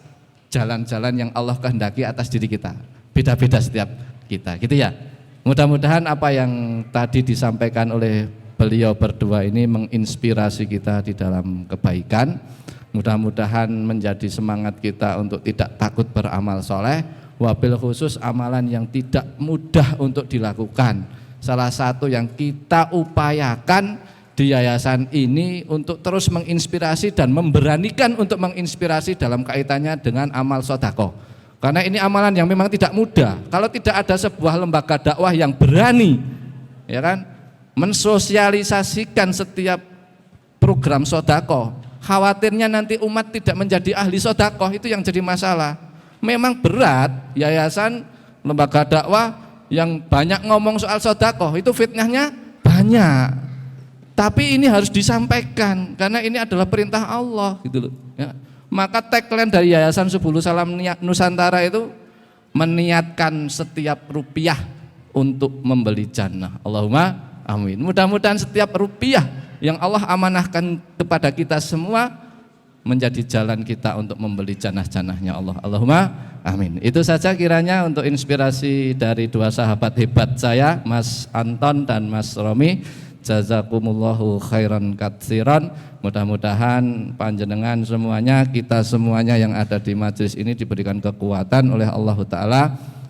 jalan-jalan yang Allah kehendaki atas diri kita. Beda-beda setiap kita, gitu ya. Mudah-mudahan apa yang tadi disampaikan oleh beliau berdua ini menginspirasi kita di dalam kebaikan. Mudah-mudahan menjadi semangat kita untuk tidak takut beramal soleh. Wabil khusus amalan yang tidak mudah untuk dilakukan. Salah satu yang kita upayakan di yayasan ini untuk terus menginspirasi dan memberanikan untuk menginspirasi dalam kaitannya dengan amal sodako. Karena ini amalan yang memang tidak mudah. Kalau tidak ada sebuah lembaga dakwah yang berani, ya kan, mensosialisasikan setiap program sodako, khawatirnya nanti umat tidak menjadi ahli sodako, itu yang jadi masalah. Memang berat yayasan lembaga dakwah yang banyak ngomong soal sodako, itu fitnahnya banyak. Tapi ini harus disampaikan karena ini adalah perintah Allah gitu loh. Ya. Maka tagline dari Yayasan Subulus Salam Nusantara itu meniatkan setiap rupiah untuk membeli jannah. Allahumma amin. Mudah-mudahan setiap rupiah yang Allah amanahkan kepada kita semua menjadi jalan kita untuk membeli jannah-jannahnya Allah. Allahumma amin. Itu saja kiranya untuk inspirasi dari 2 sahabat hebat saya, Mas Anton dan Mas Romi. Jazakumullahu khairan katsiran. Mudah-mudahan panjenengan semuanya, kita semuanya yang ada di majelis ini diberikan kekuatan oleh Allah Ta'ala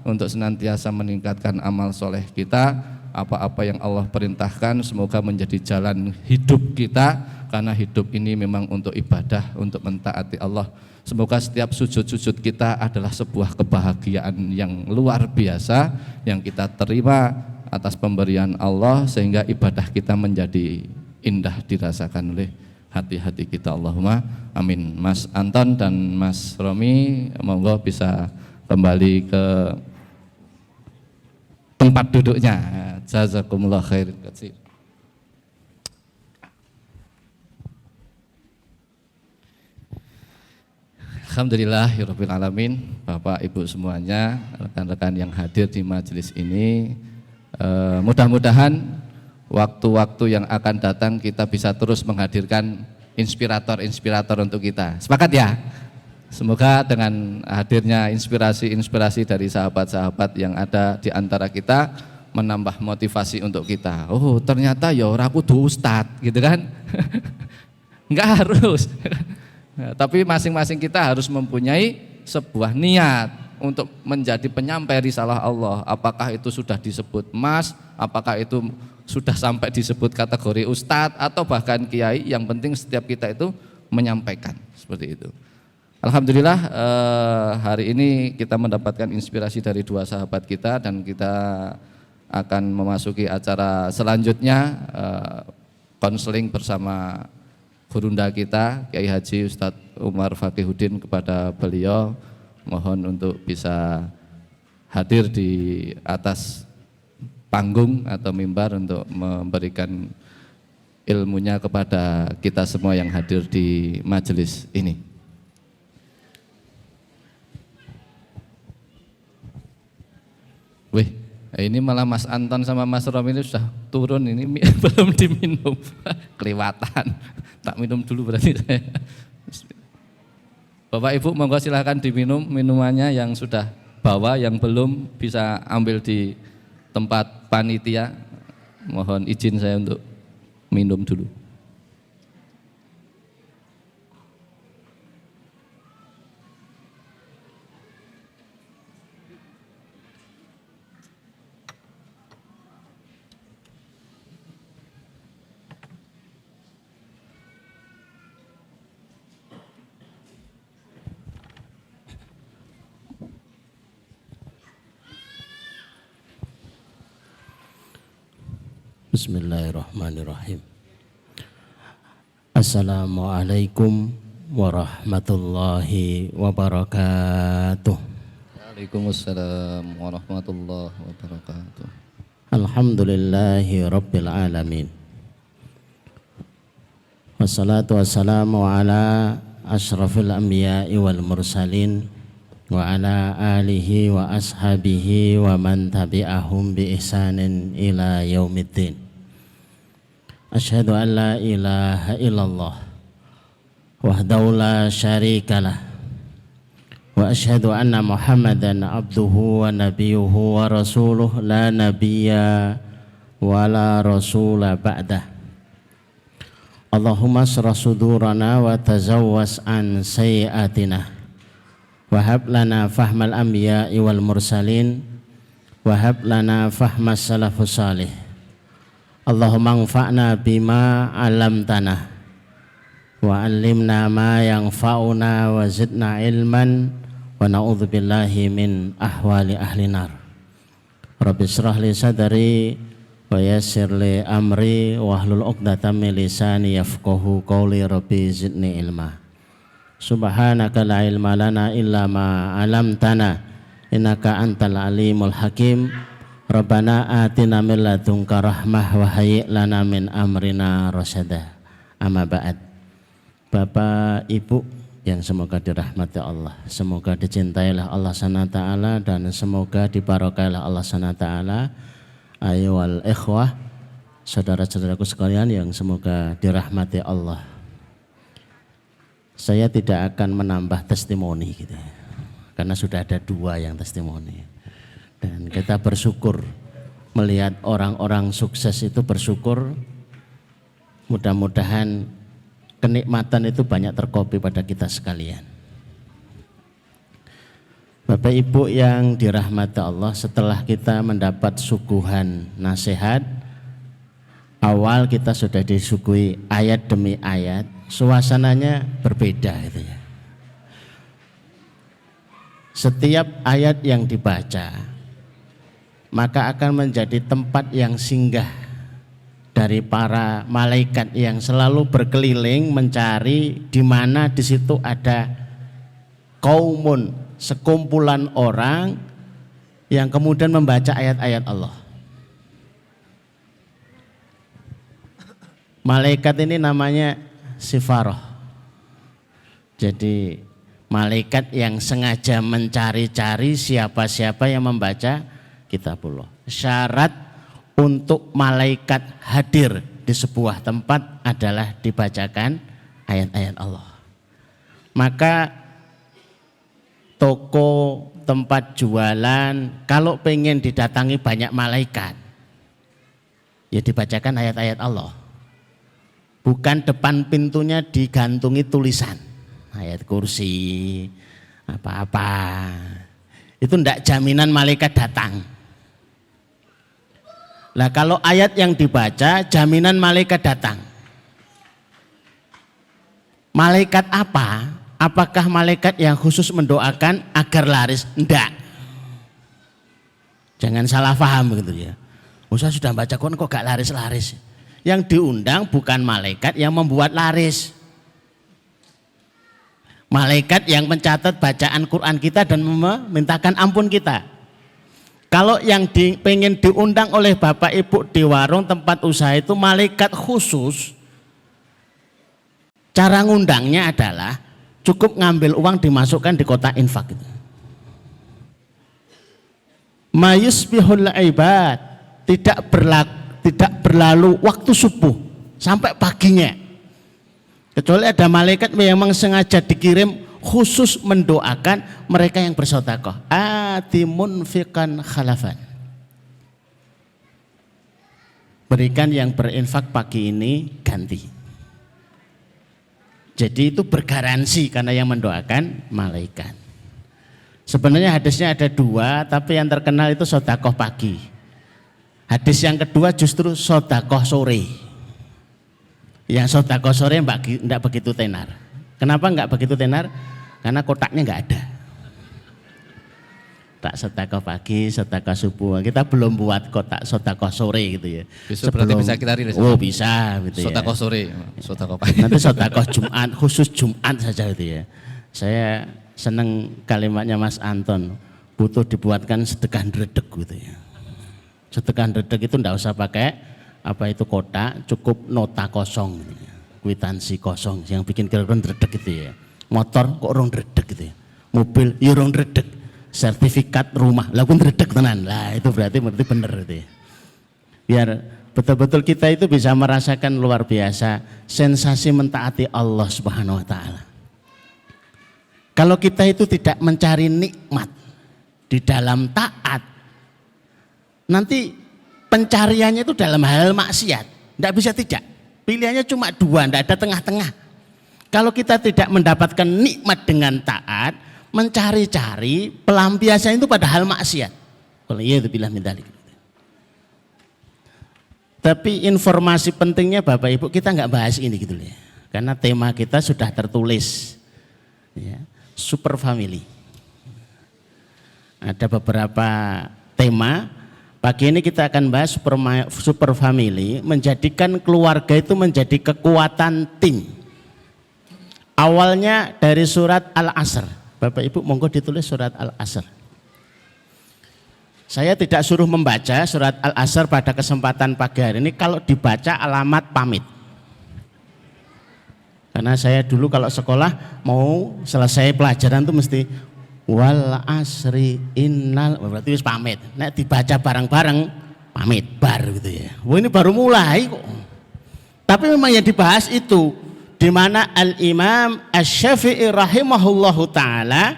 untuk senantiasa meningkatkan amal soleh kita. Apa-apa yang Allah perintahkan semoga menjadi jalan hidup kita, karena hidup ini memang untuk ibadah, untuk mentaati Allah. Semoga setiap sujud-sujud kita adalah sebuah kebahagiaan yang luar biasa yang kita terima atas pemberian Allah, sehingga ibadah kita menjadi indah dirasakan oleh hati-hati kita. Allahumma amin. Mas Anton dan Mas Romi, monggo bisa kembali ke tempat duduknya. Jazakumullah khairan katsir. Alhamdulillahirabbil alamin. Bapak Ibu semuanya, rekan-rekan yang hadir di majelis ini, mudah-mudahan waktu-waktu yang akan datang kita bisa terus menghadirkan inspirator-inspirator untuk kita. Sepakat ya? Semoga dengan hadirnya inspirasi-inspirasi dari sahabat-sahabat yang ada di antara kita menambah motivasi untuk kita. Oh, ternyata ya ora kudu ustad gitu kan. Enggak harus. Tapi masing-masing kita harus mempunyai sebuah niat untuk menjadi penyampai risalah Allah. Apakah itu sudah disebut mas, apakah itu sudah sampai disebut kategori ustadz atau bahkan kiai, yang penting setiap kita itu menyampaikan seperti itu. Alhamdulillah hari ini kita mendapatkan inspirasi dari 2 sahabat kita, dan kita akan memasuki acara selanjutnya, konseling bersama gurunda kita Kiai Haji Ustadz Umar Faqihuddin. Kepada beliau mohon untuk bisa hadir di atas panggung atau mimbar untuk memberikan ilmunya kepada kita semua yang hadir di majelis ini. Wih, ini malah Mas Anton sama Mas Rom ini sudah turun, ini belum diminum. Kelewatan. Tak minum dulu berarti saya. Bapak Ibu monggo silahkan diminum minumannya, yang sudah bawa, yang belum bisa ambil di tempat panitia. Mohon izin saya untuk minum dulu. Bismillahirrahmanirrahim. Assalamualaikum warahmatullahi wabarakatuh. Waalaikumsalam warahmatullahi wabarakatuh. Alhamdulillahi rabbil alamin. Wassalatu wassalamu ala ashrafil anbiya'i wal mursalin wa ala alihi wa ashabihi wa man tabi'ahum bi ihsanin ila yaumiddin. Asyhadu an la ilaha illallah wahdahu la syarikalah wa asyhadu anna Muhammadan abduhu wa nabiyuhu wa rasuluh la nabiyya wa la rasula ba'dah. Allahumma asrah sudurana wa tazawwas an sayyiatina wahab lana fahmal anbiya'i wal mursalin wahab lana fahmas salafus salih. Allahumma anfa'na bima 'allamtana wa 'allimna ma yanfa'una wa zidna ilman wa na'udzubillahi min ahwali ahli nar. Rabbi shrah li sadri wa yassir li amri wahlul 'uqdatam min lisani yafqahu qawli. Rabbi zidni ilma. Subhanaka la ilma lana illa ma 'allamtana innaka antal alimul hakim. Rabbana atina min ladunka rahmah wa hayyi' lana min amrina rasyada. Amma ba'd. Bapak Ibu yang semoga dirahmati Allah, semoga dicintailah Allah Subhanahu wa taala dan semoga dibarokailah Allah Subhanahu wa taala. Ayyuhal ikhwah, saudara-saudaraku sekalian yang semoga dirahmati Allah. Saya tidak akan menambah testimoni gitu, karena sudah ada 2 yang testimoni. Dan kita bersyukur melihat orang-orang sukses itu bersyukur. Mudah-mudahan kenikmatan itu banyak terkopi pada kita sekalian. Bapak Ibu yang dirahmati Allah, setelah kita mendapat suguhan nasihat, awal kita sudah disuguhi ayat demi ayat, suasananya berbeda gitu ya. Setiap ayat yang dibaca maka akan menjadi tempat yang singgah dari para malaikat yang selalu berkeliling mencari di mana di situ ada kaumun, sekumpulan orang yang kemudian membaca ayat-ayat Allah. Malaikat ini namanya sifaroh. Jadi malaikat yang sengaja mencari-cari siapa-siapa yang membaca kitabullah. Syarat untuk malaikat hadir di sebuah tempat adalah dibacakan ayat-ayat Allah. Maka toko, tempat jualan, kalau pengen didatangi banyak malaikat, ya dibacakan ayat-ayat Allah. Bukan depan pintunya digantungi tulisan ayat kursi apa-apa. Itu tidak jaminan malaikat datang. Lah kalau ayat yang dibaca jaminan malaikat datang. Malaikat apa? Apakah malaikat yang khusus mendoakan agar laris? Enggak. Jangan salah paham begitu ya. Saya sudah baca Quran kok gak laris-laris. Yang diundang bukan malaikat yang membuat laris. Malaikat yang mencatat bacaan Quran kita dan memintakan ampun kita. Kalau yang pengen diundang oleh Bapak Ibu di warung tempat usaha itu malaikat khusus, cara ngundangnya adalah cukup ngambil uang dimasukkan di kotak infak. Mayusbihul ibad, tidak berlalu waktu subuh sampai paginya. Kecuali ada malaikat yang memang sengaja dikirim khusus mendoakan mereka yang bersedekah. Ati munfiqan khalafan. berikan yang berinfak pagi ini ganti. Jadi itu bergaransi karena yang mendoakan malaikat. Sebenarnya hadisnya ada 2, tapi yang terkenal itu sedekah pagi. Hadis yang kedua justru sedekah sore. Yang sedekah sore enggak begitu tenar. Kenapa enggak begitu tenar? Karena kotaknya enggak ada. Tak sedekah pagi, sedekah subuh. Kita belum buat kotak sedekah sore gitu ya. Besok berarti bisa kita rilis. Oh bisa gitu ya. Sedekah sore, sedekah pagi. Nanti sedekah Jumat, khusus Jumat saja gitu ya. Saya seneng kalimatnya Mas Anton, butuh dibuatkan sedekah ndredeg gitu ya. Sedekah ndredeg itu enggak usah pakai apa itu kotak, cukup nota kosong gitu ya. Kwitansi kosong yang bikin kira-kira ndredeg gitu ya. Motor kok orang ndredeg gitu ya. Mobil ya orang ndredeg. Sertifikat rumah, lah pun ndredeg tenan. Lah itu berarti bener itu ya. Biar betul-betul kita itu bisa merasakan luar biasa sensasi mentaati Allah Subhanahu wa taala. Kalau kita itu tidak mencari nikmat di dalam taat, nanti pencariannya itu dalam hal maksiat. Tidak bisa tidak. Pilihannya cuma 2, tidak ada tengah-tengah. Kalau kita tidak mendapatkan nikmat dengan taat, mencari-cari pelampiasan itu pada hal maksiat. Kalau iya itu bilah mindalik. Tapi informasi pentingnya Bapak Ibu kita nggak bahas ini gitu ya. Karena tema kita sudah tertulis. Ya, super family. Ada beberapa tema. Pagi ini kita akan bahas super family, menjadikan keluarga itu menjadi kekuatan tim. Awalnya dari surat Al-Asr. Bapak Ibu monggo ditulis surat Al-Asr. Saya tidak suruh membaca surat Al-Asr pada kesempatan pagi hari ini, kalau dibaca alamat pamit. Karena saya dulu kalau sekolah mau selesai pelajaran itu mesti wal asri innal, berarti wis pamit. Nek dibaca bareng-bareng pamit bar gitu ya. Wah ini baru mulai kok. Tapi memang yang dibahas itu di mana Al-Imam Asy-Syafi'i rahimahullahu taala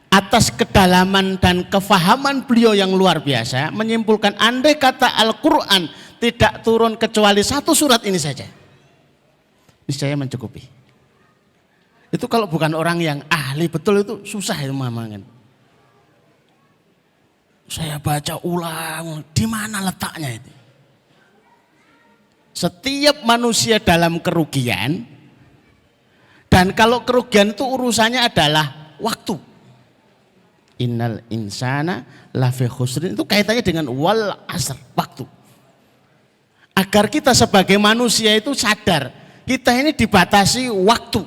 atas kedalaman dan kefahaman beliau yang luar biasa menyimpulkan andai kata Al-Qur'an tidak turun kecuali 1 surat ini saja, niscaya mencukupi. Itu kalau bukan orang yang ahli betul itu susah itu memahaman. Saya baca ulang, di mana letaknya itu? Setiap manusia dalam kerugian. Dan kalau kerugian itu urusannya adalah waktu. Innal insana lafi khusrin, itu kaitannya dengan wal asr, waktu. Agar kita sebagai manusia itu sadar, kita ini dibatasi waktu.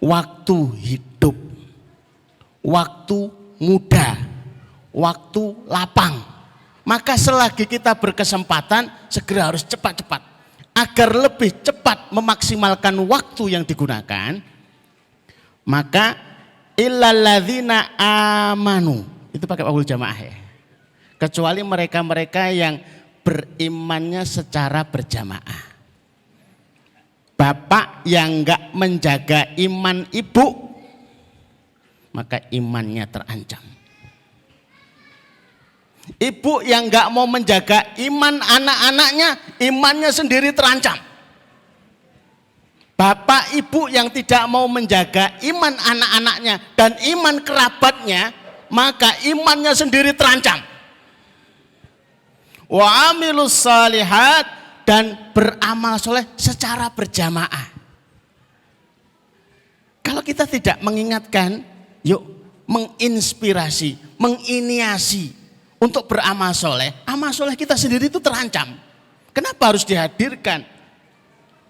Waktu hidup, waktu muda, waktu lapang. Maka selagi kita berkesempatan, segera harus cepat-cepat. Agar lebih cepat memaksimalkan waktu yang digunakan, maka illalladzina amanu, itu pakai wawul jamaah ya, kecuali mereka-mereka yang berimannya secara berjamaah. Bapak yang enggak menjaga iman ibu, maka imannya terancam. Ibu yang enggak mau menjaga iman anak-anaknya, imannya sendiri terancam. Bapak ibu yang tidak mau menjaga iman anak-anaknya dan iman kerabatnya, maka imannya sendiri terancam. Wa amilus salihat, dan beramal soleh secara berjamaah. Kalau kita tidak mengingatkan, yuk menginspirasi, menginiasi untuk beramal soleh, amal soleh kita sendiri itu terancam. Kenapa harus dihadirkan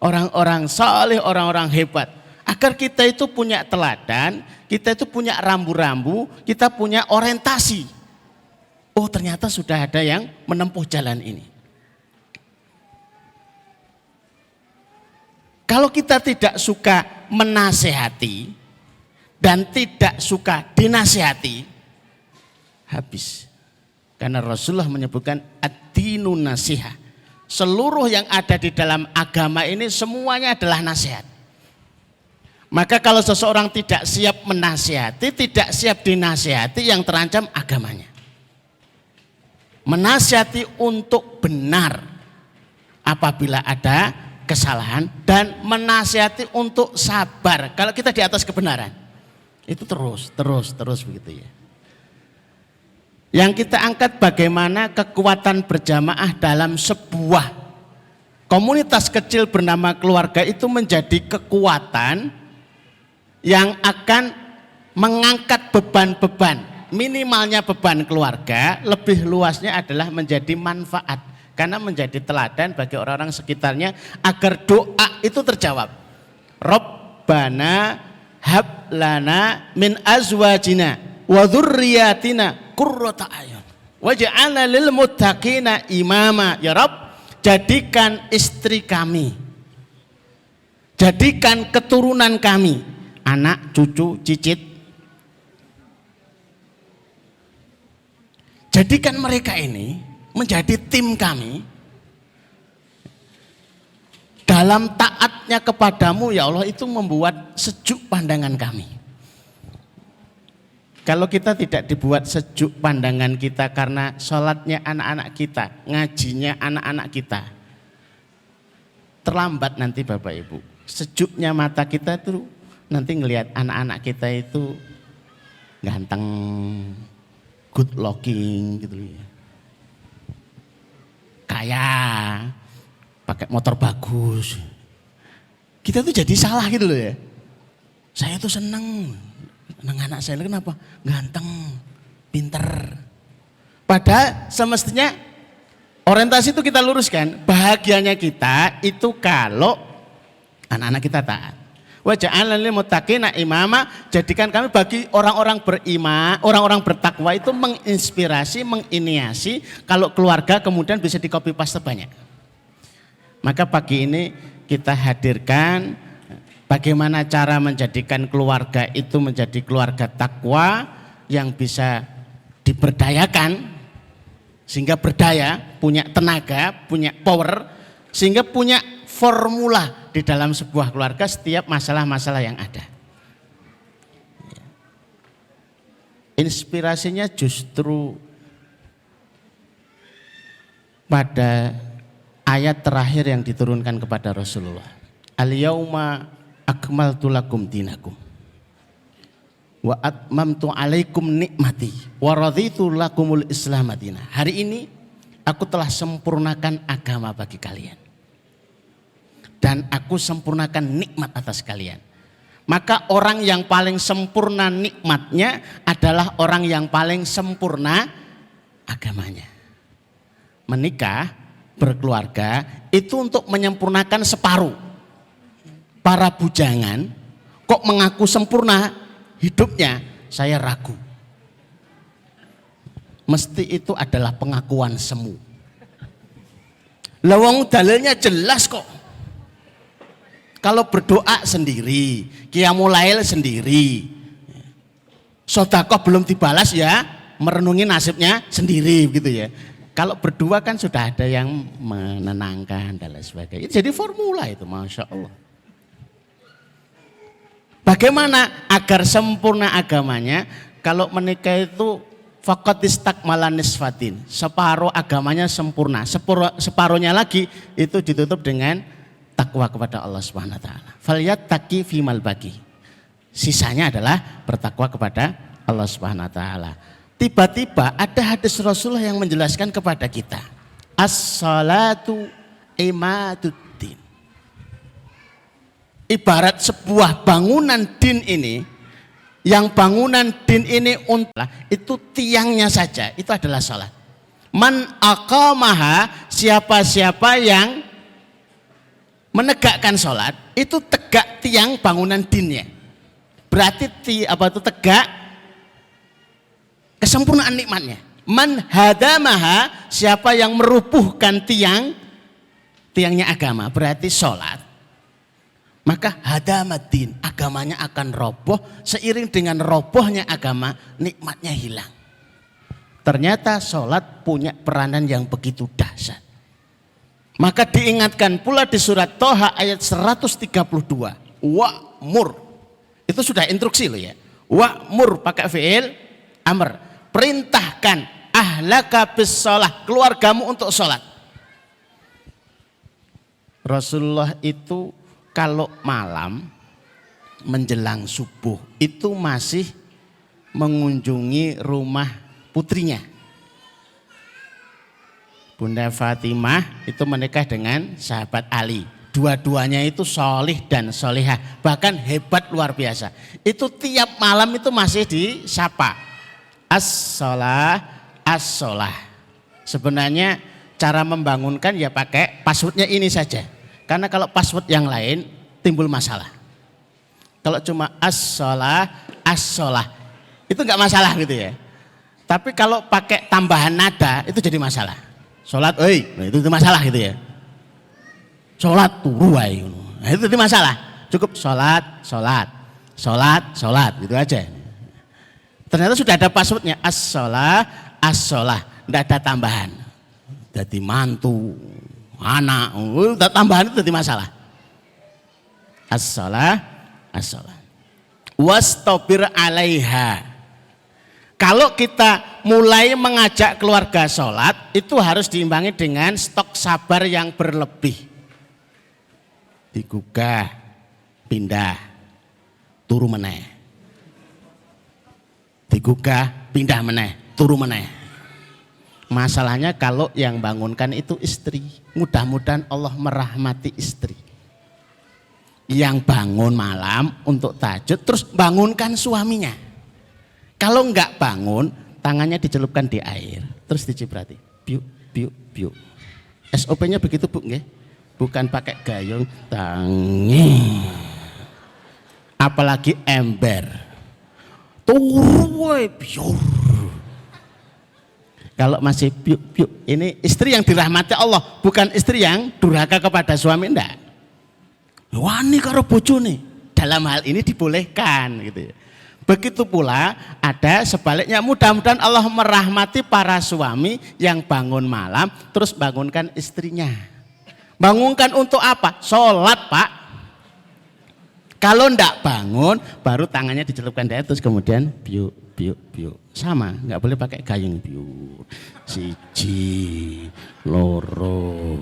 orang-orang saleh, orang-orang hebat? Agar kita itu punya teladan, kita itu punya rambu-rambu, kita punya orientasi. Oh ternyata sudah ada yang menempuh jalan ini. Kalau kita tidak suka menasehati dan tidak suka dinasehati, habis. Karena Rasulullah menyebutkan ad-dinun nasihah. Seluruh yang ada di dalam agama ini semuanya adalah nasihat. Maka kalau seseorang tidak siap menasihati, tidak siap dinasihati, yang terancam agamanya. menasihati untuk benar apabila ada kesalahan, dan menasihati untuk sabar kalau kita di atas kebenaran. Itu terus begitu ya. Yang kita angkat bagaimana kekuatan berjamaah dalam sebuah komunitas kecil bernama keluarga itu menjadi kekuatan yang akan mengangkat beban-beban, minimalnya beban keluarga, lebih luasnya adalah menjadi manfaat karena menjadi teladan bagi orang-orang sekitarnya agar doa itu terjawab. Rabbana hab lana min azwajina wa dzurriyyatina qurrata a'yun waj'alna lil muttaqina imama. Ya Rabb, jadikan istri kami, jadikan keturunan kami, anak, cucu, cicit, jadikan mereka ini menjadi tim kami dalam taatnya kepadamu ya Allah. Itu membuat sejuk pandangan kami. Kalau kita tidak dibuat sejuk pandangan kita karena sholatnya anak-anak kita, ngajinya anak-anak kita, terlambat nanti Bapak Ibu. Sejuknya mata kita itu nanti ngelihat anak-anak kita itu ganteng, good looking gitu ya, kaya, pakai motor bagus. Kita tuh jadi salah gitu loh ya. Saya tuh seneng anak saya, kenapa? Ganteng, pinter. Padahal semestinya orientasi itu kita luruskan. Bahagianya kita itu kalau anak-anak kita taat. Wa ja'alna lil muttaqina imama, jadikan kami bagi orang-orang beriman, orang-orang bertakwa itu menginspirasi, menginiasi, kalau keluarga kemudian bisa di copy paste banyak. Maka pagi ini kita hadirkan bagaimana cara menjadikan keluarga itu menjadi keluarga takwa yang bisa diberdayakan sehingga berdaya, punya tenaga, punya power, sehingga punya formula di dalam sebuah keluarga setiap masalah-masalah yang ada. Inspirasinya justru pada ayat terakhir yang diturunkan kepada Rasulullah. Al-yauma akmaltu lakum dinakum wa atmamtu alaikum nikmati wa raditu lakumul islam madina. Hari ini aku telah sempurnakan agama bagi kalian dan aku sempurnakan nikmat atas kalian. Maka orang yang paling sempurna nikmatnya adalah orang yang paling sempurna agamanya. Menikah, berkeluarga itu untuk menyempurnakan separuh. Para bujangan kok mengaku sempurna hidupnya, saya ragu. Mesti itu adalah pengakuan semu. Lawang dalilnya jelas kok. Kalau berdoa sendiri, qiyamul lail sendiri, sedekah belum dibalas ya, merenungi nasibnya sendiri gitu ya. Kalau berdua kan sudah ada yang menenangkan dan lain sebagainya. Jadi formula itu, masya Allah. Bagaimana agar sempurna agamanya? Kalau menikah itu faqad istakmala nisfatin, separuh agamanya sempurna, separuhnya lagi itu ditutup dengan takwa kepada Allah Subhanahu wa taala. Falyattaqi fimal baqi. Sisanya adalah bertakwa kepada Allah Subhanahu wa taala. Tiba-tiba ada hadis Rasulullah yang menjelaskan kepada kita, as-salatu imaduddin. Ibarat sebuah bangunan din ini, yang bangunan din ini itu tiangnya saja, itu adalah salat. Man aqamaha, siapa-siapa yang menegakkan salat, itu tegak tiang bangunan dinnya. Berarti tegak kesempurnaan nikmatnya. Man hadamaha, siapa yang merubuhkan tiangnya agama, berarti salat. Maka hadamaddin, agamanya akan roboh. Seiring dengan robohnya agama, nikmatnya hilang. Ternyata sholat punya peranan yang begitu dahsyat. Maka diingatkan pula di surat Toha ayat 132, wa'mur. Itu sudah instruksi loh ya. Wa'mur pakai fi'il amr, perintahkan ahlaka bis shalah, keluargamu untuk sholat. Rasulullah itu kalau malam menjelang subuh itu masih mengunjungi rumah putrinya. Bunda Fatimah itu menikah dengan sahabat Ali. Dua-duanya itu solih dan solihah, bahkan hebat luar biasa. Itu tiap malam itu masih disapa. As-sholah, as-sholah. Sebenarnya cara membangunkan ya pakai passwordnya ini saja. Karena kalau password yang lain timbul masalah. Kalau cuma as-sholah, as-sholah itu enggak masalah gitu ya. Tapi kalau pakai tambahan nada itu jadi masalah. Sholat, nah itu masalah gitu ya. Sholat turu wae. Nah, itu jadi masalah. Cukup sholat, sholat, sholat, sholat gitu aja. Ternyata sudah ada passwordnya as-sholah, as-sholah, tidak ada tambahan. Jadi mantu, anak, tambahan itu jadi masalah. As-sholah, as-sholah. Wastobir alaiha. Kalau kita mulai mengajak keluarga sholat, itu harus diimbangi dengan stok sabar yang berlebih. Digugah, pindah, turu meneh. Digugah, pindah meneh, turu meneh. Masalahnya kalau yang bangunkan itu istri. Mudah-mudahan Allah merahmati istri. Yang bangun malam untuk tahajud terus bangunkan suaminya. Kalau enggak bangun, tangannya dicelupkan di air, terus diciprati. Biuk, biuk, biuk. SOP-nya begitu, Bu, nggih. Bukan pakai gayung, tangi. Apalagi ember. Turu biur. Kalau masih biuk, biuk, ini istri yang dirahmati Allah, bukan istri yang durhaka kepada suami, enggak. Wani karo bojone. Dalam hal ini dibolehkan gitu ya. Begitu pula ada sebaliknya, mudah-mudahan Allah merahmati para suami yang bangun malam terus bangunkan istrinya. Bangunkan untuk apa? Sholat, Pak. Kalau ndak bangun baru tangannya dicelupkan di atas kemudian biuk, biuk, biuk. Sama, nggak boleh pakai gayung. Biuk, siji, loro.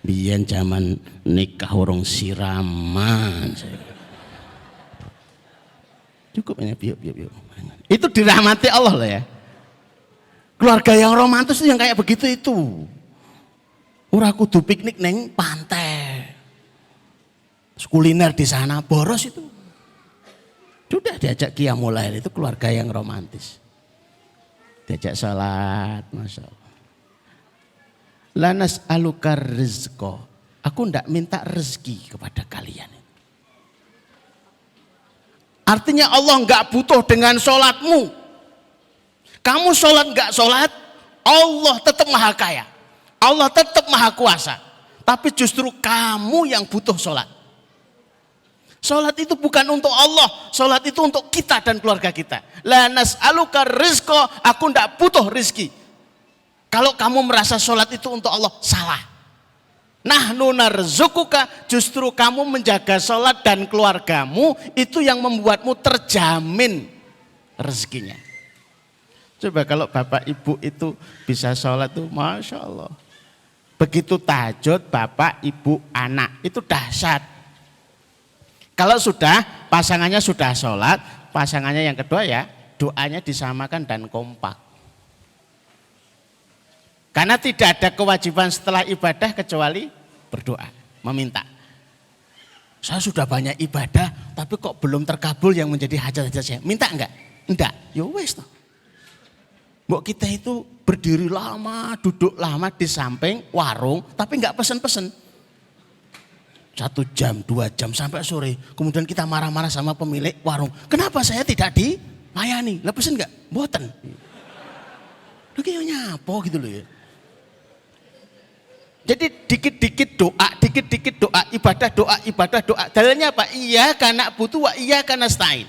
Biyen zaman nikah orang siraman. Cukup ini biuk, biuk, biuk. Itu dirahmati Allah loh ya. Keluarga yang romantis itu yang kayak begitu itu. Ora kudu piknik neng pantai. Kuliner di sana boros itu. Sudah diajak qiyamul lail, itu keluarga yang romantis. Diajak salat, Masya Allah. Lanas alukar rizqo. Aku ndak minta rezeki kepada kalian. Artinya Allah nggak butuh dengan sholatmu. Kamu sholat nggak sholat, Allah tetap maha kaya. Allah tetap maha kuasa. Tapi justru kamu yang butuh sholat. Sholat itu bukan untuk Allah. Sholat itu untuk kita dan keluarga kita. La nas'aluka rizqo, aku tidak butuh rizki. Kalau kamu merasa sholat itu untuk Allah, salah. Nahnu narzukuka, justru kamu menjaga sholat dan keluargamu, itu yang membuatmu terjamin rezekinya. Coba kalau bapak ibu itu bisa sholat tuh, Masya Allah. Begitu tahajud bapak, ibu, anak itu dahsyat. Kalau sudah pasangannya sudah sholat, pasangannya yang kedua ya doanya disamakan dan kompak. Karena tidak ada kewajiban setelah ibadah kecuali berdoa, meminta. Saya sudah banyak ibadah tapi kok belum terkabul yang menjadi hajat-hajat saya. Minta enggak? Enggak. Ya wes toh. Mbok kita itu berdiri lama, duduk lama di samping warung, tapi enggak pesen-pesen. 1 jam, 2 jam sampai sore. Kemudian kita marah-marah sama pemilik warung. Kenapa saya tidak dilayani? Lah pesen enggak? Mboten. Lha kaya nyapo gitu loh ya. Jadi dikit-dikit doa, ibadah doa. Dalilnya apa? Iya karena butuh, iya karena stain.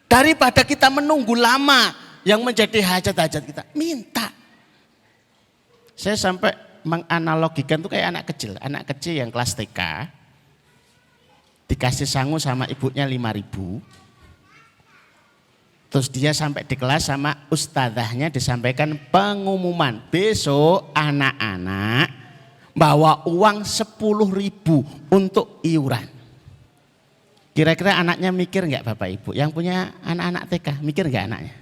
Daripada kita menunggu lama yang menjadi hajat-hajat kita, minta. Saya sampai menganalogikan tuh kayak anak kecil yang kelas TK, dikasih sangu sama ibunya 5.000, Terus dia sampai di kelas sama ustadzahnya disampaikan pengumuman. Besok anak-anak bawa uang 10.000 untuk iuran. Kira-kira anaknya mikir nggak Bapak Ibu? Yang punya anak-anak TK mikir nggak anaknya?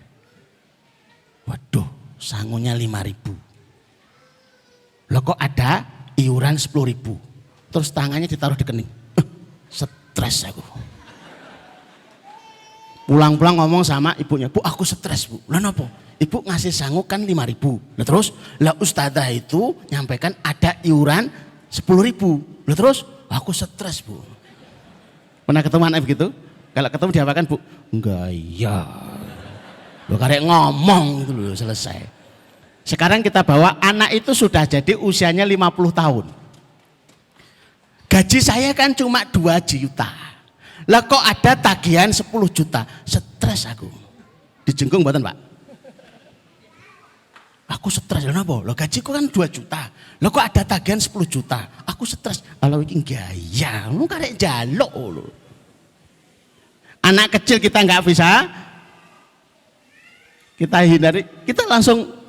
Waduh, sangunya 5.000. Loh kok ada iuran 10.000? Terus tangannya ditaruh di kening. Stres aku. Pulang-pulang ngomong sama ibunya, Bu aku stres Bu. Lah napa? Ibu ngasih sangu kan 5.000. Lah terus, lah ustadzah itu nyampaikan ada iuran 10.000. Lah terus, aku stres Bu. Pernah ketemu anak begitu? Kalau ketemu diapakan Bu? Enggak iya. Lo karek ngomong itu loh selesai. Sekarang kita bawa anak itu sudah jadi usianya 50 tahun. Gaji saya kan cuma 2 juta. Lah kok ada tagihan 10 juta, stres aku. Dijenggung mboten Pak? Aku stres, lho napa? Lah gajiku kan 2 juta. Lah kok ada tagihan 10 juta, aku stres. Kalau iki gaya, lu karek njaluk lho. Anak kecil kita nggak bisa, kita hindari, kita langsung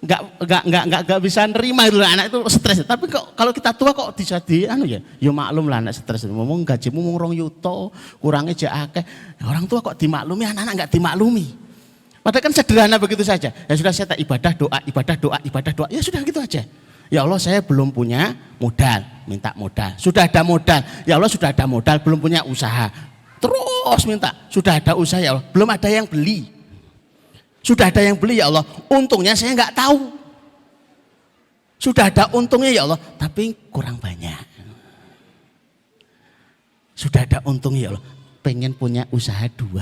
nggak bisa nerima itu anak itu stres. Tapi kok kalau kita tua kok bisa ya maklum lah anak stres. Ngomong gajimu mung 2 yuta, kurangnya aja akeh. Orang tua kok dimaklumi, anak-anak nggak dimaklumi. Padahal kan sederhana begitu saja. Ya sudah saya tak ibadah doa. Ya sudah gitu aja. Ya Allah saya belum punya modal, minta modal. Sudah ada modal, ya Allah sudah ada modal, belum punya usaha. Terus minta, sudah ada usaha ya Allah, belum ada yang beli. Sudah ada yang beli ya Allah, untungnya saya nggak tahu. Sudah ada untungnya ya Allah, tapi kurang banyak. Sudah ada untungnya ya Allah, pengen punya usaha 2,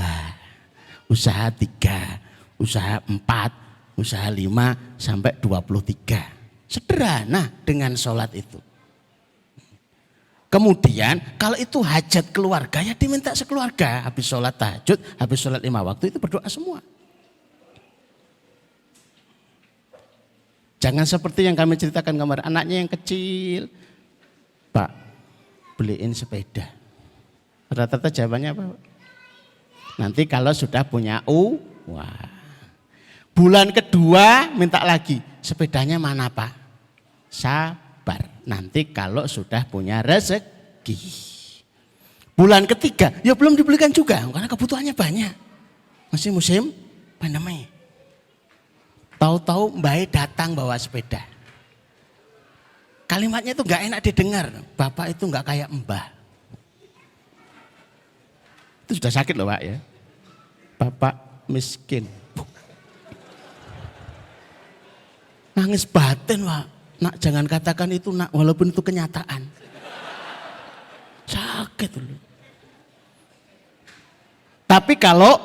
usaha 3, usaha 4, usaha 5 sampai 23. Sederhana dengan sholat itu. Kemudian kalau itu hajat keluarga ya diminta sekeluarga. Habis sholat tahajud, habis sholat 5 waktu itu berdoa semua. Jangan seperti yang kami ceritakan kemarin, anaknya yang kecil, Pak, beliin sepeda. Rata-rata jawabannya apa? Nanti kalau sudah punya wah. Bulan kedua minta lagi, sepedanya mana Pak? Sabar, nanti kalau sudah punya rezeki. Bulan ketiga, ya belum dibelikan juga, karena kebutuhannya banyak. Masih musim pandemi. Tahu-tahu Mbak datang bawa sepeda. Kalimatnya itu nggak enak didengar. Bapak itu nggak kayak Mbah. Itu sudah sakit loh Pak ya. Bapak miskin. Nangis batin Pak. Nak jangan katakan itu nak, walaupun itu kenyataan. Sakit loh. Tapi kalau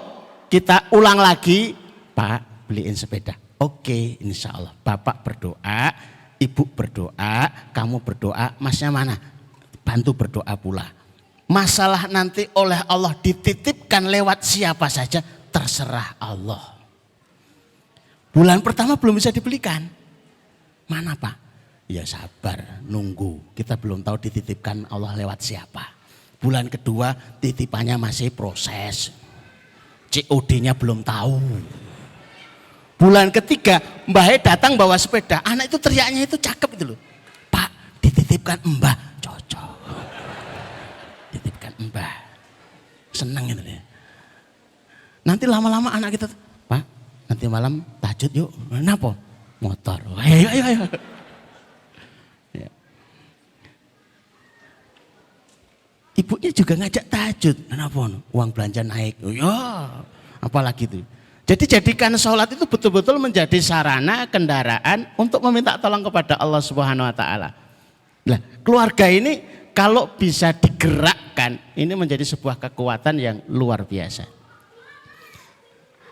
kita ulang lagi, Pak beliin sepeda. Oke, insya Allah. Bapak berdoa, ibu berdoa, kamu berdoa, masnya mana? Bantu berdoa pula. Masalah nanti oleh Allah dititipkan lewat siapa saja, terserah Allah. Bulan pertama belum bisa dibelikan. Mana Pak? Ya sabar, nunggu. Kita belum tahu dititipkan Allah lewat siapa. Bulan kedua titipannya masih proses. COD-nya belum tahu. Bulan ketiga Mbah datang bawa sepeda, anak itu teriaknya itu cakep itu loh. Pak dititipkan Mbah, cocok. Titipkan Mbah, seneng itu ya. Nanti lama-lama anak kita, Pak nanti malam tahajud yuk. Kenapa? Motor. Ayo. Ya. Ibunya juga ngajak tahajud. Kenapa? Uang belanja naik. Oh ya, apalagi itu. Jadi jadikan sholat itu betul-betul menjadi sarana kendaraan untuk meminta tolong kepada Allah Subhanahu wa taala. Nah, keluarga ini kalau bisa digerakkan, ini menjadi sebuah kekuatan yang luar biasa.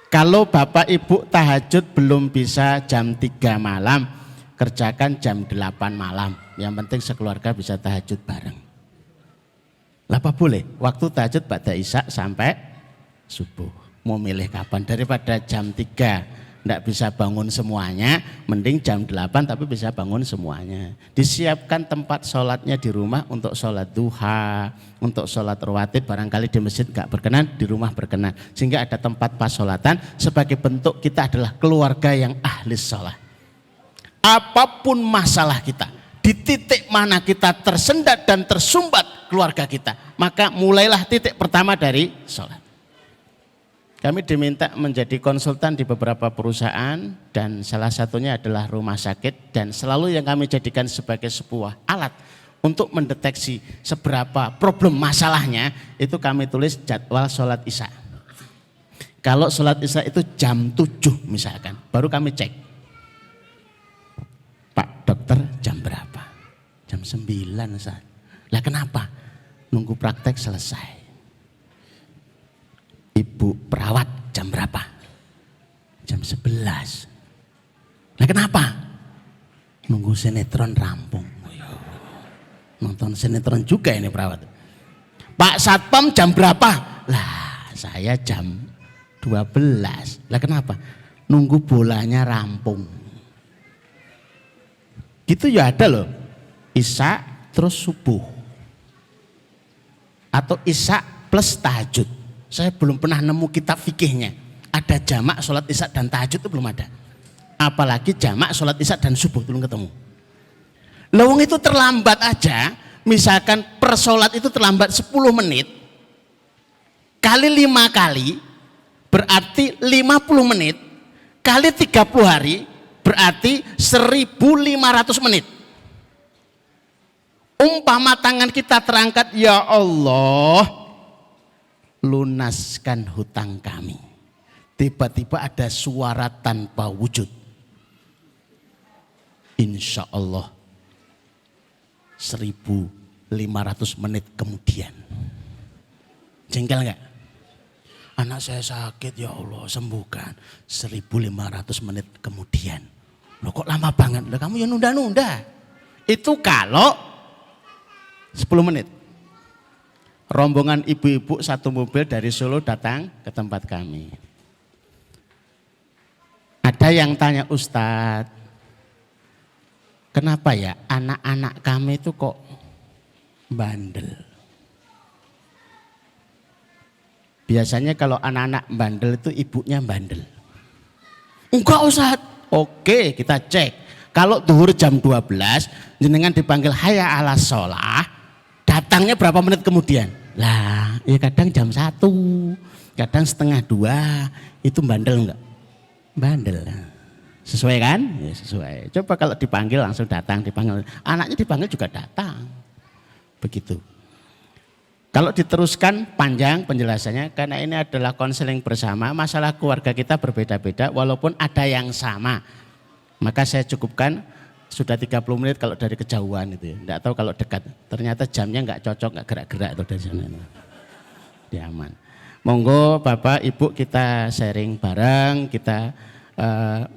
Kalau Bapak Ibu tahajud belum bisa jam 3 malam, kerjakan jam 8 malam. Yang penting sekeluarga bisa tahajud bareng. Lah apa boleh? Waktu tahajud ba'da isya sampai subuh. Mau milih kapan? Daripada jam 3 tidak bisa bangun semuanya, mending jam 8 tapi bisa bangun semuanya. Disiapkan tempat sholatnya di rumah untuk sholat duha, untuk sholat rawatib, barangkali di masjid nggak berkenan, di rumah berkenan. Sehingga ada tempat pas sholatan sebagai bentuk kita adalah keluarga yang ahli sholat. Apapun masalah kita, di titik mana kita tersendat dan tersumbat keluarga kita, maka mulailah titik pertama dari sholat. Kami diminta menjadi konsultan di beberapa perusahaan dan salah satunya adalah rumah sakit, dan selalu yang kami jadikan sebagai sebuah alat untuk mendeteksi seberapa problem masalahnya itu kami tulis jadwal sholat isya. Kalau sholat isya itu jam 7 misalkan, baru kami cek. Pak dokter jam berapa? Jam 9 Ustaz. Lah kenapa? Nunggu praktek selesai. Ibu perawat jam berapa? Jam 11. Nah kenapa? Nunggu sinetron rampung. Nonton sinetron juga ini perawat. Pak Satpam jam berapa? Lah saya jam 12. Lah kenapa? Nunggu bolanya rampung. Gitu ya ada loh. Isya terus subuh. Atau isya plus tahajud. Saya belum pernah nemu kitab fikihnya. Ada jamak sholat isya dan tahajud itu belum ada. Apalagi jamak sholat isya dan subuh belum ketemu. Lawang itu terlambat aja. Misalkan per sholat itu terlambat 10 menit. Kali 5 kali berarti 50 menit. Kali 30 hari berarti 1500 menit. Umpama tangan kita terangkat, ya Allah, lunaskan hutang kami. Tiba-tiba ada suara tanpa wujud. Insya Allah 1500 menit kemudian. Jengkel enggak? Anak saya sakit, ya Allah sembuhkan. 1500 menit kemudian. Loh kok lama banget? Loh, kamu ya nunda-nunda. Itu kalau 10 menit. Rombongan ibu-ibu satu mobil dari Solo datang ke tempat kami. Ada yang tanya, Ustadz, kenapa ya anak-anak kami itu kok bandel? Biasanya kalau anak-anak bandel itu ibunya bandel. Enggak Ustadz. Oke, kita cek. Kalau duhur jam 12, jenengan dipanggil hayya ala sholah, datangnya berapa menit kemudian? Lah, ya kadang jam 1, kadang setengah 2, itu bandel enggak? Bandel. Sesuai kan? Ya sesuai. Coba kalau dipanggil langsung datang, dipanggil. Anaknya dipanggil juga datang. Begitu. Kalau diteruskan panjang penjelasannya, karena ini adalah konseling bersama, masalah keluarga kita berbeda-beda walaupun ada yang sama. Maka saya cukupkan sudah 30 menit kalau dari kejauhan itu ya. Enggak tahu kalau dekat. Ternyata jamnya enggak cocok, enggak gerak-gerak itu dari sana. Dia aman. Monggo Bapak Ibu kita sharing bareng, kita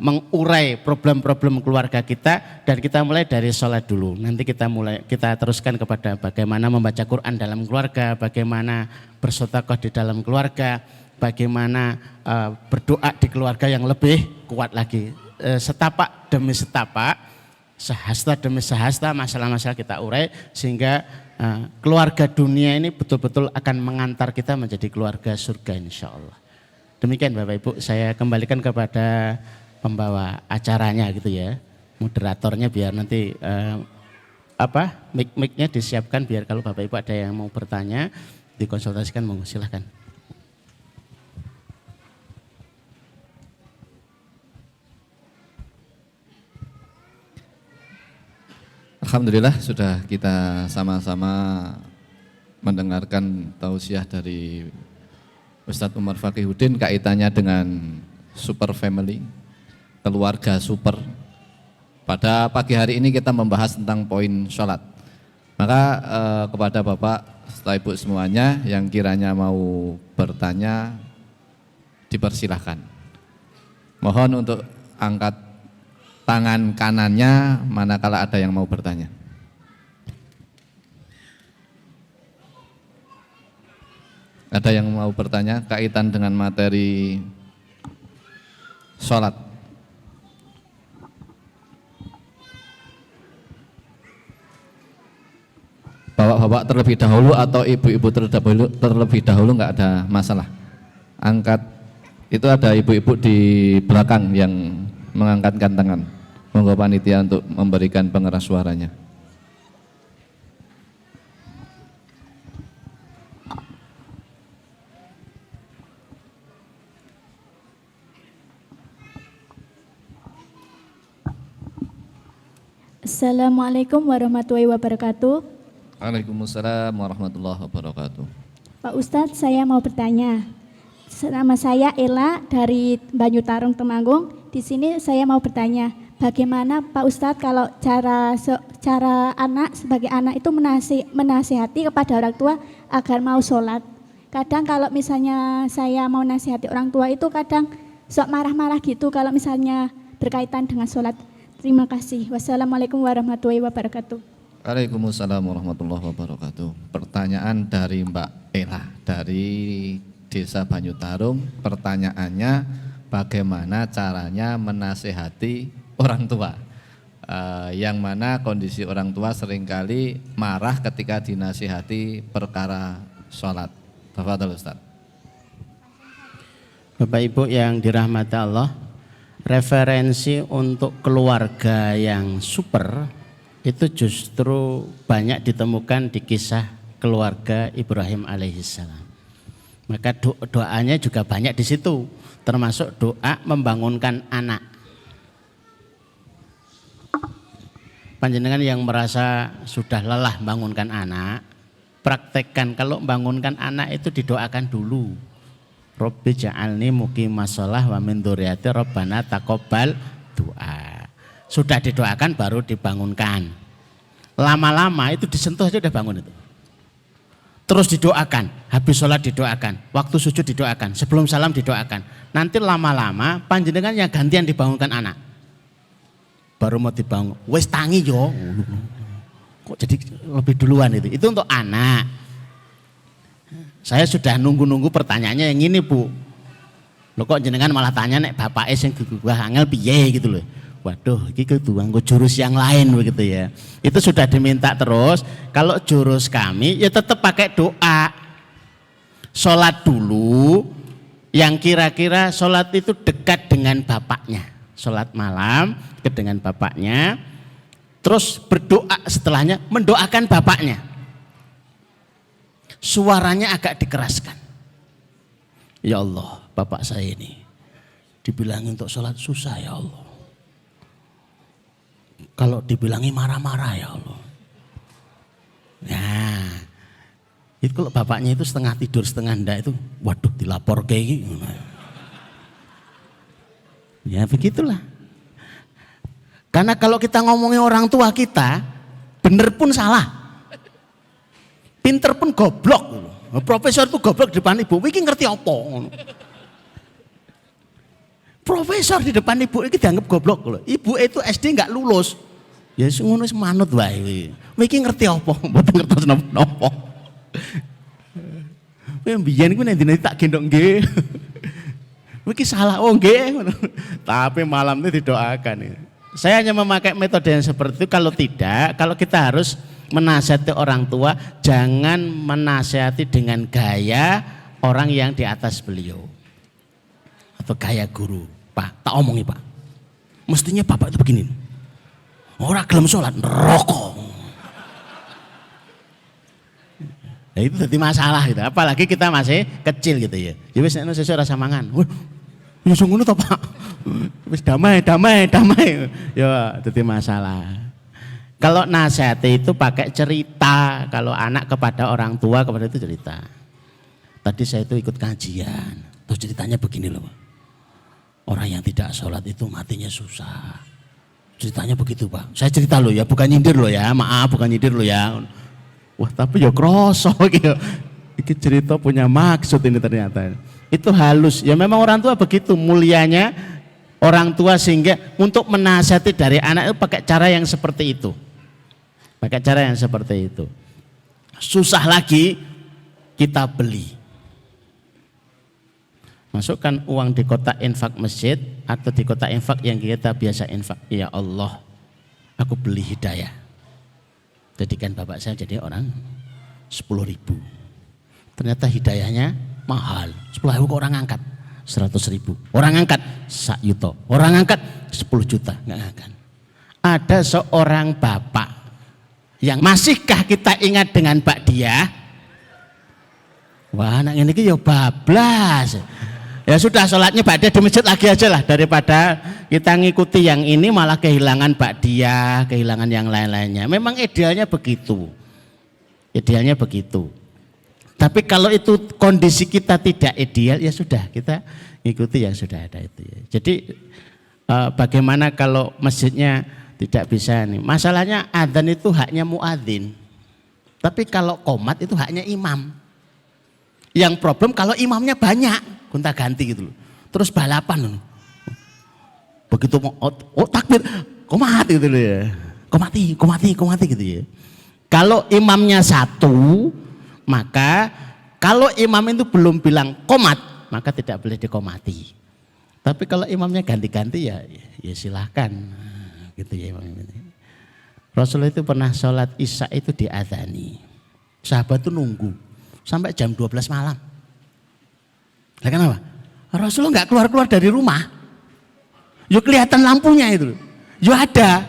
mengurai problem-problem keluarga kita, dan kita mulai dari sholat dulu. Nanti kita teruskan kepada bagaimana membaca Quran dalam keluarga, bagaimana bersedekah di dalam keluarga, bagaimana berdoa di keluarga yang lebih kuat lagi. Setapak demi setapak, sehasta demi sehasta masalah-masalah kita urai sehingga keluarga dunia ini betul-betul akan mengantar kita menjadi keluarga surga insya Allah. Demikian Bapak Ibu, saya kembalikan kepada pembawa acaranya gitu ya, moderatornya, biar nanti mic-nya disiapkan biar kalau Bapak Ibu ada yang mau bertanya dikonsultasikan, monggo silahkan. Alhamdulillah sudah kita sama-sama mendengarkan tausiah dari Ustadz Umar Faqihuddin kaitannya dengan super family, keluarga super. Pada pagi hari ini kita membahas tentang poin sholat. Maka kepada Bapak, setelah Ibu semuanya yang kiranya mau bertanya dipersilahkan. Mohon untuk angkat tangan kanannya manakala ada yang mau bertanya. Ada yang mau bertanya kaitan dengan materi sholat bapak-bapak terlebih dahulu atau ibu-ibu terlebih dahulu nggak ada masalah. Angkat, itu ada ibu-ibu di belakang yang mengangkatkan tangan. Monggo panitia untuk memberikan pengeras suaranya. Assalamualaikum warahmatullahi wabarakatuh. Waalaikumsalam warahmatullahi wabarakatuh. Pak Ustadz, saya mau bertanya. Nama saya Ella dari Banyutarung Temanggung. Di sini saya mau bertanya, bagaimana Pak Ustadz kalau cara anak sebagai anak itu menasihati kepada orang tua agar mau sholat. Kadang kalau misalnya saya mau nasihati orang tua itu kadang sok marah-marah gitu kalau misalnya berkaitan dengan sholat. Terima kasih. Wassalamualaikum warahmatullahi wabarakatuh. Waalaikumsalam warahmatullahi wabarakatuh. Pertanyaan dari Mbak Ella dari Desa Banyutarung. Pertanyaannya, bagaimana caranya menasihati orang tua? Yang mana kondisi orang tua seringkali marah ketika dinasihati perkara sholat. Tafadhol Ustaz. Bapak Ibu yang dirahmati Allah, referensi untuk keluarga yang super itu justru banyak ditemukan di kisah keluarga Ibrahim alaihissalam. Maka doanya juga banyak di situ, termasuk doa membangunkan anak. Panjenengan yang merasa sudah lelah bangunkan anak, praktekkan kalau bangunkan anak itu didoakan dulu. Rabbi ja'alni muqimas shalah wa min dzurriyyati rabbana taqabbal doa. Sudah didoakan baru dibangunkan. Lama-lama itu disentuh aja udah bangun itu. Terus didoakan, habis sholat didoakan, waktu sujud didoakan, sebelum salam didoakan. Nanti lama-lama panjenengan yang gantian dibangunkan anak. Baru mau dibangun, wes tangi yo. Kok jadi lebih duluan itu? Itu untuk anak. Saya sudah nunggu-nunggu pertanyaannya yang ini Bu. Loh kok jenengan malah tanya nek bapake sing gugah angel piye gitu loh. Waduh, iki kudu nganggo jurus yang lain begitu ya. Itu sudah diminta terus. Kalau jurus kami ya tetap pakai doa. Sholat dulu yang kira-kira sholat itu dekat dengan bapaknya. Sholat malam dekat dengan bapaknya. Terus berdoa setelahnya mendoakan bapaknya. Suaranya agak dikeraskan. Ya Allah, bapak saya ini dibilangin untuk sholat susah ya Allah. Kalau dibilangi marah-marah ya Allah. Nah, itu kalau bapaknya itu setengah tidur setengah enggak itu, waduh dilapor kayak gini. Ya begitulah. Karena kalau kita ngomongin orang tua kita, bener pun salah. Pinter pun goblok. Profesor itu goblok di depan ibu, iki ngerti apa? Profesor di depan ibu iki dianggap goblok loh. Ibu itu SD enggak lulus. Ya ngono wis manut wae. Iki ngerti apa? Mboten ngertos napa-napa. Kowe mbiyen ku nek dene tak gendong nggih. Iki salah oh nggih. Tapi malam itu didoakan. Saya hanya memakai metode yang seperti itu. Kalau tidak, kalau kita harus menasihati orang tua, jangan menasihati dengan gaya orang yang di atas beliau atau gaya guru. Pak, tak omongi Pak, mestinya bapak itu begini, orang gelem sholat rokok. Nah, itu jadi masalah gitu. Apalagi kita masih kecil gitu ya. Ya wis nek sesuk rasa mangan. Ya ngono to Pak. Wis damai. Ya jadi masalah. Kalau nasihat itu pakai cerita, kalau anak kepada orang tua kepada itu cerita. Tadi saya itu ikut kajian, terus ceritanya begini loh. Orang yang tidak sholat itu matinya susah. Ceritanya begitu Pak. Saya cerita loh ya, bukan nyindir loh ya, maaf bukan nyindir loh ya. Wah tapi ya kroso gitu. Ini cerita punya maksud ini ternyata. Itu halus, ya memang orang tua begitu mulianya orang tua sehingga untuk menasihati dari anak itu pakai cara yang seperti itu. Pakai cara yang seperti itu. Susah lagi kita beli. Masukkan uang di kotak infak masjid atau di kotak infak yang kita biasa infak. Ya Allah, aku beli hidayah. jadikan bapak saya jadi orang 10.000. Ternyata hidayahnya mahal. 10.000 kok orang angkat 100.000. Orang angkat 1 juta. Orang angkat 10 juta. Nggak akan. Ada seorang bapak yang masihkah kita ingat dengan Pak Dia? Wah, anak ini ya bablas. Ya sudah, sholatnya Pak Dia di masjid lagi aja lah, daripada kita ngikuti yang ini malah kehilangan Pak Dia, kehilangan yang lain-lainnya. Memang idealnya begitu. Idealnya begitu. Tapi kalau itu kondisi kita tidak ideal, ya sudah, kita ngikuti yang sudah ada itu. Jadi bagaimana kalau masjidnya tidak bisa nih? Masalahnya adzan itu haknya muadzin. Tapi kalau qomat itu haknya imam. Yang problem kalau imamnya banyak, gonta ganti gitu loh. Terus balapan loh. Begitu mau takbir, qomat gitu loh ya. Komati gitu ya. Kalau imamnya satu, maka kalau imam itu belum bilang qomat, maka tidak boleh dikomati. Tapi kalau imamnya ganti-ganti ya silahkan. Gitu ya imam ini. Rasulullah itu pernah sholat isya itu diadzani. Sahabat itu nunggu sampai jam 12 malam. Lah kenapa? Rasulullah nggak keluar-keluar dari rumah. Yo kelihatan lampunya itu. Yo ada.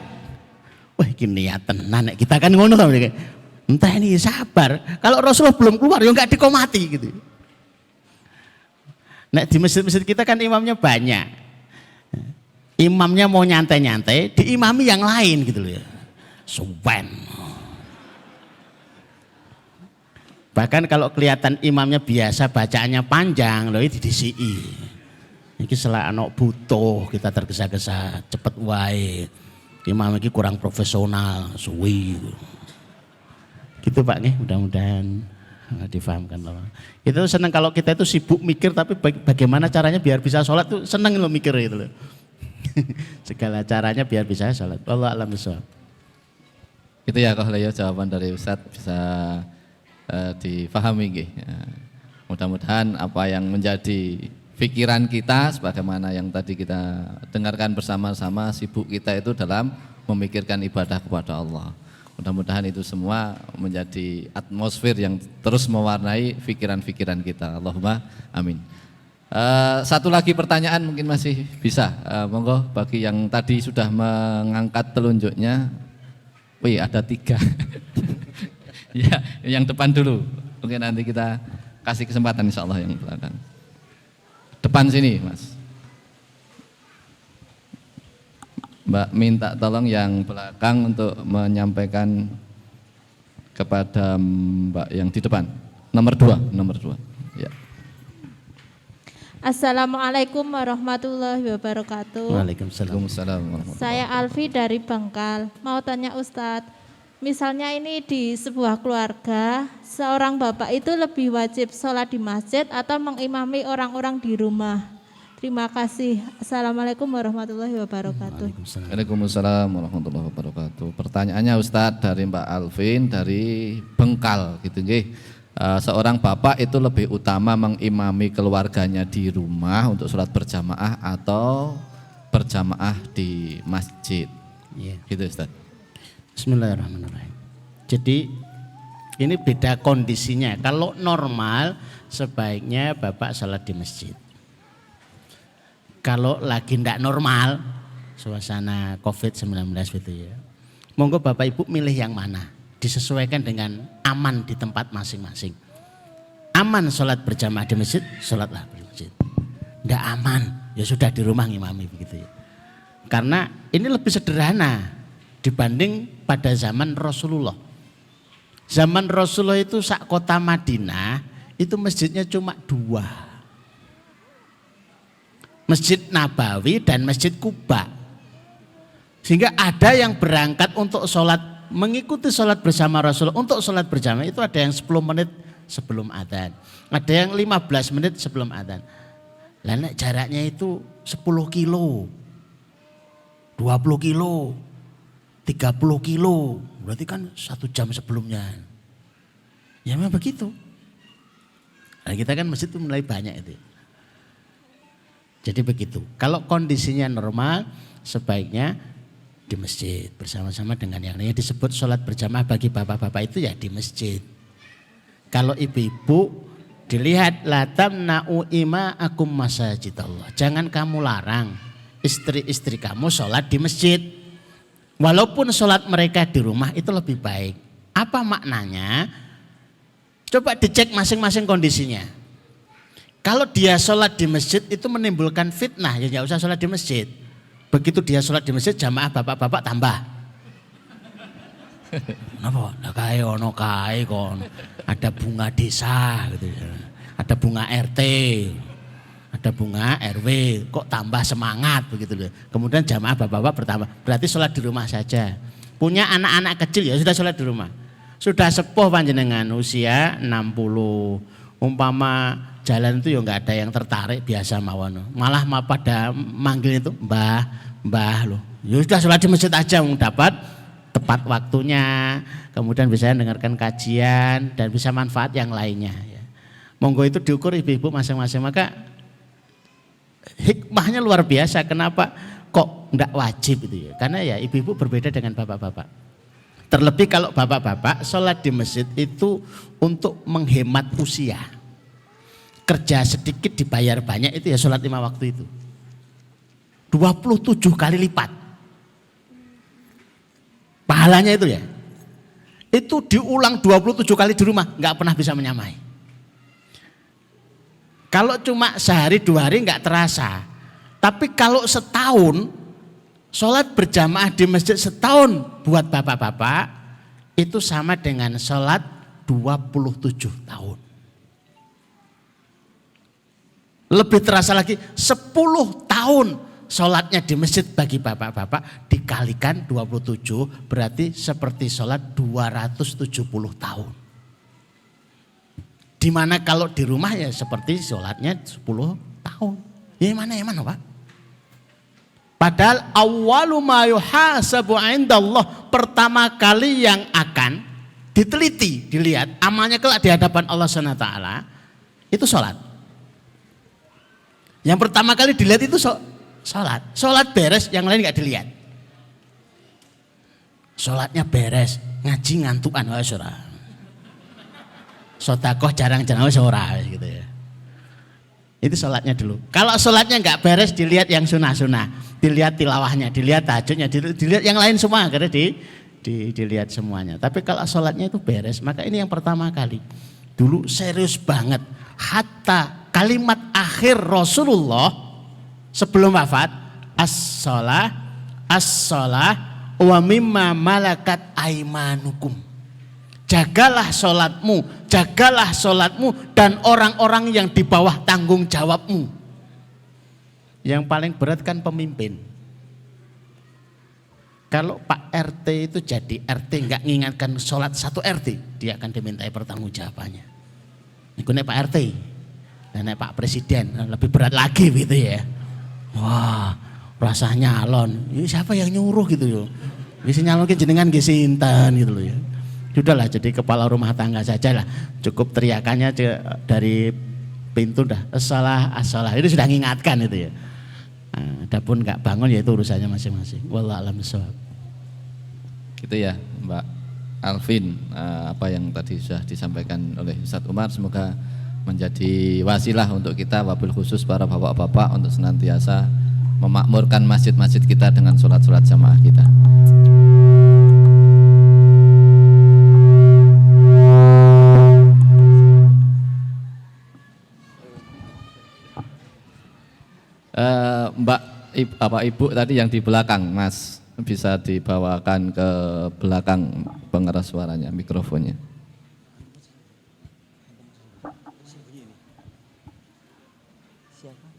Wah, ini niatan nenek kita kan ngono sama dia. Entah ini sabar. Kalau Rasulullah belum keluar yo nggak dikomati gitu. Nah, di masjid-masjid kita kan imamnya banyak. Imamnya mau nyantai-nyantai, diimami yang lain gitu loh ya. Suwen. Bahkan kalau kelihatan imamnya biasa bacaannya panjang, loh ini didisi. Ini setelah anak butuh kita tergesa-gesa, cepet wae. Imam ini kurang profesional, suwi. Gitu Pak nih, mudah-mudahan difahamkan loh. Itu senang kalau kita itu sibuk mikir, tapi bagaimana caranya biar bisa sholat tuh seneng loh mikir itu loh. Segala caranya biar bisa sholat. Allah alam bisawab. Itu ya kalau ya jawaban dari Ustadz bisa difahami nggih. Mudah-mudahan apa yang menjadi pikiran kita sebagaimana yang tadi kita dengarkan bersama-sama, sibuk kita itu dalam memikirkan ibadah kepada Allah. Mudah-mudahan itu semua menjadi atmosfer yang terus mewarnai pikiran-pikiran kita. Allahumma amin. Satu lagi pertanyaan mungkin masih bisa. Monggo bagi yang tadi sudah mengangkat telunjuknya. Wih, ada 3. Ya, yang depan dulu. Mungkin nanti kita kasih kesempatan insya Allah yang belakang. Depan sini, Mas. Mbak minta tolong yang belakang untuk menyampaikan kepada Mbak yang di depan. Nomor 2. Ya. Assalamualaikum warahmatullahi wabarakatuh. Waalaikumsalam. Saya Alfi dari Bangkal. Mau tanya Ustadz, misalnya ini di sebuah keluarga, seorang bapak itu lebih wajib sholat di masjid atau mengimami orang-orang di rumah? Terima kasih. Assalamualaikum warahmatullahi wabarakatuh. Waalaikumsalam warahmatullahi wabarakatuh. Pertanyaannya Ustadz dari Mbak Alvin dari Bengkal gitu nggih. Seorang bapak itu lebih utama mengimami keluarganya di rumah untuk sholat berjamaah atau berjamaah di masjid? Gitu Ustadz. Bismillahirrahmanirrahim. Jadi ini beda kondisinya. Kalau normal sebaiknya bapak sholat di masjid. Kalau lagi tidak normal, suasana COVID-19 gitu ya, monggo bapak ibu milih yang mana, disesuaikan dengan aman di tempat masing-masing. Aman sholat berjamaah di masjid, sholatlah di masjid. Tidak aman, ya sudah di rumah ngimami begitu ya. Karena ini lebih sederhana dibanding pada zaman Rasulullah. Zaman Rasulullah itu sak kota Madinah itu masjidnya cuma 2. Masjid Nabawi dan Masjid Kuba. Sehingga ada yang berangkat untuk sholat, mengikuti sholat bersama Rasulullah. Untuk sholat berjamaah itu ada yang 10 menit sebelum adzan, ada yang 15 menit sebelum adzan. Lah jaraknya itu 10 kilo, 20 kilo, 30 kilo, berarti kan 1 jam sebelumnya. Ya memang begitu. Nah, kita kan masjid itu mulai banyak itu. Jadi begitu. Kalau kondisinya normal, sebaiknya di masjid bersama-sama dengan yang lainnya. Disebut sholat berjamaah bagi bapak-bapak itu ya di masjid. Kalau ibu-ibu dilihat la tamna'u ima'akum masajidallah. Jangan kamu larang istri-istri kamu sholat di masjid. Walaupun sholat mereka di rumah itu lebih baik. Apa maknanya? Coba dicek masing-masing kondisinya. Kalau dia sholat di masjid itu menimbulkan fitnah, ya nggak usah sholat di masjid. Begitu dia sholat di masjid, jamaah bapak-bapak tambah. Kenapa? Nah kae ono kae kon. Ada bunga desa gitu ya. Ada bunga RT. Ada bunga RW, kok tambah semangat begitu loh. Kemudian jamaah bapak-bapak bertambah. Berarti sholat di rumah saja. Punya anak-anak kecil ya sudah sholat di rumah. Sudah sepuh panjenengan usia 60. Umpama jalan itu ya nggak ada yang tertarik biasa mawon. Malah pada manggil itu mbah loh. Ya sudah sholat di masjid aja dapat tepat waktunya. Kemudian bisa dengarkan kajian dan bisa manfaat yang lainnya. Ya. Monggo itu diukur ibu-ibu masing-masing. Maka hikmahnya luar biasa. Kenapa kok enggak wajib itu ya? Karena ya ibu-ibu berbeda dengan bapak-bapak. Terlebih kalau bapak-bapak sholat di masjid itu untuk menghemat usia. Kerja sedikit dibayar banyak itu ya sholat 5 waktu itu. 27 kali lipat. Pahalanya itu ya. Itu diulang 27 kali di rumah nggak pernah bisa menyamai. Kalau cuma sehari 2 hari nggak terasa. Tapi kalau setahun sholat berjamaah di masjid setahun buat bapak-bapak itu sama dengan sholat 27 tahun. Lebih terasa lagi 10 tahun sholatnya di masjid bagi bapak-bapak dikalikan 27 berarti seperti sholat 270 tahun. Dimana kalau di rumah ya seperti sholatnya 10 tahun. Ya mana Pak? Padahal awwalu ma yuhasabu indallah, pertama kali yang akan diteliti, dilihat amalnya kelak di hadapan Allah Subhanahu wa taala itu sholat. Yang pertama kali dilihat itu sholat. Sholat beres, yang lain nggak dilihat. Sholatnya beres, ngaji ngantukan wah ora. Sodakoh jarang-jarang ora gitu ya. Itu sholatnya dulu. Kalau sholatnya nggak beres, dilihat yang sunnah-sunnah, dilihat tilawahnya, dilihat tahajudnya, dilihat yang lain semua, akhirnya dilihat semuanya. Tapi kalau sholatnya itu beres, maka ini yang pertama kali. Dulu serius banget. Hatta kalimat akhir Rasulullah sebelum wafat, as-shalah wa mimma malakat aimanukum. Jagalah sholatmu dan orang-orang yang di bawah tanggung jawabmu. Yang paling berat kan pemimpin. Kalau Pak RT itu jadi RT nggak mengingatkan sholat satu RT, dia akan dimintai pertanggungjawabannya. Itu nek Pak RT, dan nek Pak Presiden lebih berat lagi gitu ya. Wah, rasanya nyalon. Ini siapa yang nyuruh gitu ya? Bisa nyalonkin jenengan nggih sinten gitu loh ya. Sudahlah jadi kepala rumah tangga saja lah. Cukup teriakannya dari pintu dah. As-shalah itu sudah mengingatkan itu ya. Nah, adapun nggak bangun ya itu urusannya masing-masing. Wallahu a'lam bishawab. Gitu ya Mbak Alvin, apa yang tadi sudah disampaikan oleh Ustadz Umar semoga menjadi wasilah untuk kita, wabil khusus para bapak-bapak untuk senantiasa memakmurkan masjid-masjid kita dengan sholat-sholat jamaah kita. Ibu tadi yang di belakang, Mas, bisa dibawakan ke belakang pengeras suaranya, mikrofonnya.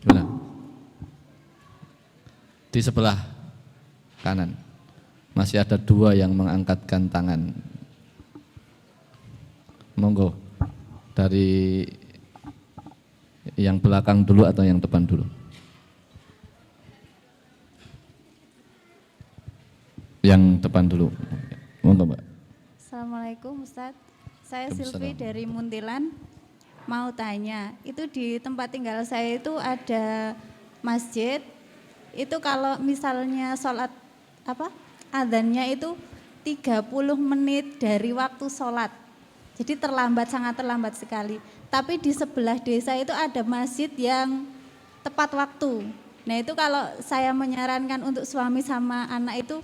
Benar. Di sebelah kanan masih ada 2 yang mengangkatkan tangan. Monggo, dari yang belakang dulu atau yang depan dulu? Yang depan dulu. Monggo, Mbak. Assalamualaikum Ustadz. Saya Silvi dari Muntilan. Mau tanya, itu di tempat tinggal saya itu ada masjid. Itu kalau misalnya sholat adzannya itu 30 menit dari waktu sholat. Jadi terlambat, sangat terlambat sekali. Tapi di sebelah desa itu ada masjid yang tepat waktu. Nah itu kalau saya menyarankan untuk suami sama anak itu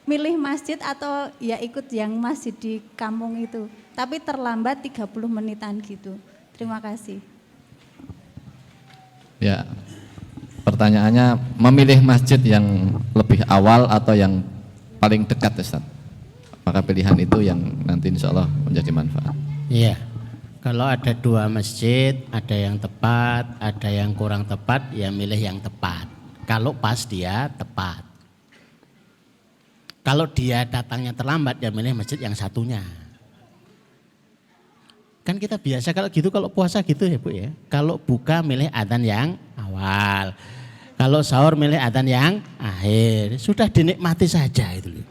milih masjid atau ya ikut yang masjid di kampung itu. Tapi terlambat 30 menitan gitu. Terima kasih. Ya, pertanyaannya memilih masjid yang lebih awal atau yang paling dekat Ustaz? Maka pilihan itu yang nanti insya Allah menjadi manfaat. Iya, kalau ada dua masjid, ada yang tepat, ada yang kurang tepat, ya milih yang tepat. Kalau pas dia tepat. Kalau dia datangnya terlambat, ya milih masjid yang satunya. Kan kita biasa kalau gitu, kalau puasa gitu ya Bu ya. Kalau buka milih adzan yang awal. Kalau sahur milih adzan yang akhir. Sudah dinikmati saja itu loh.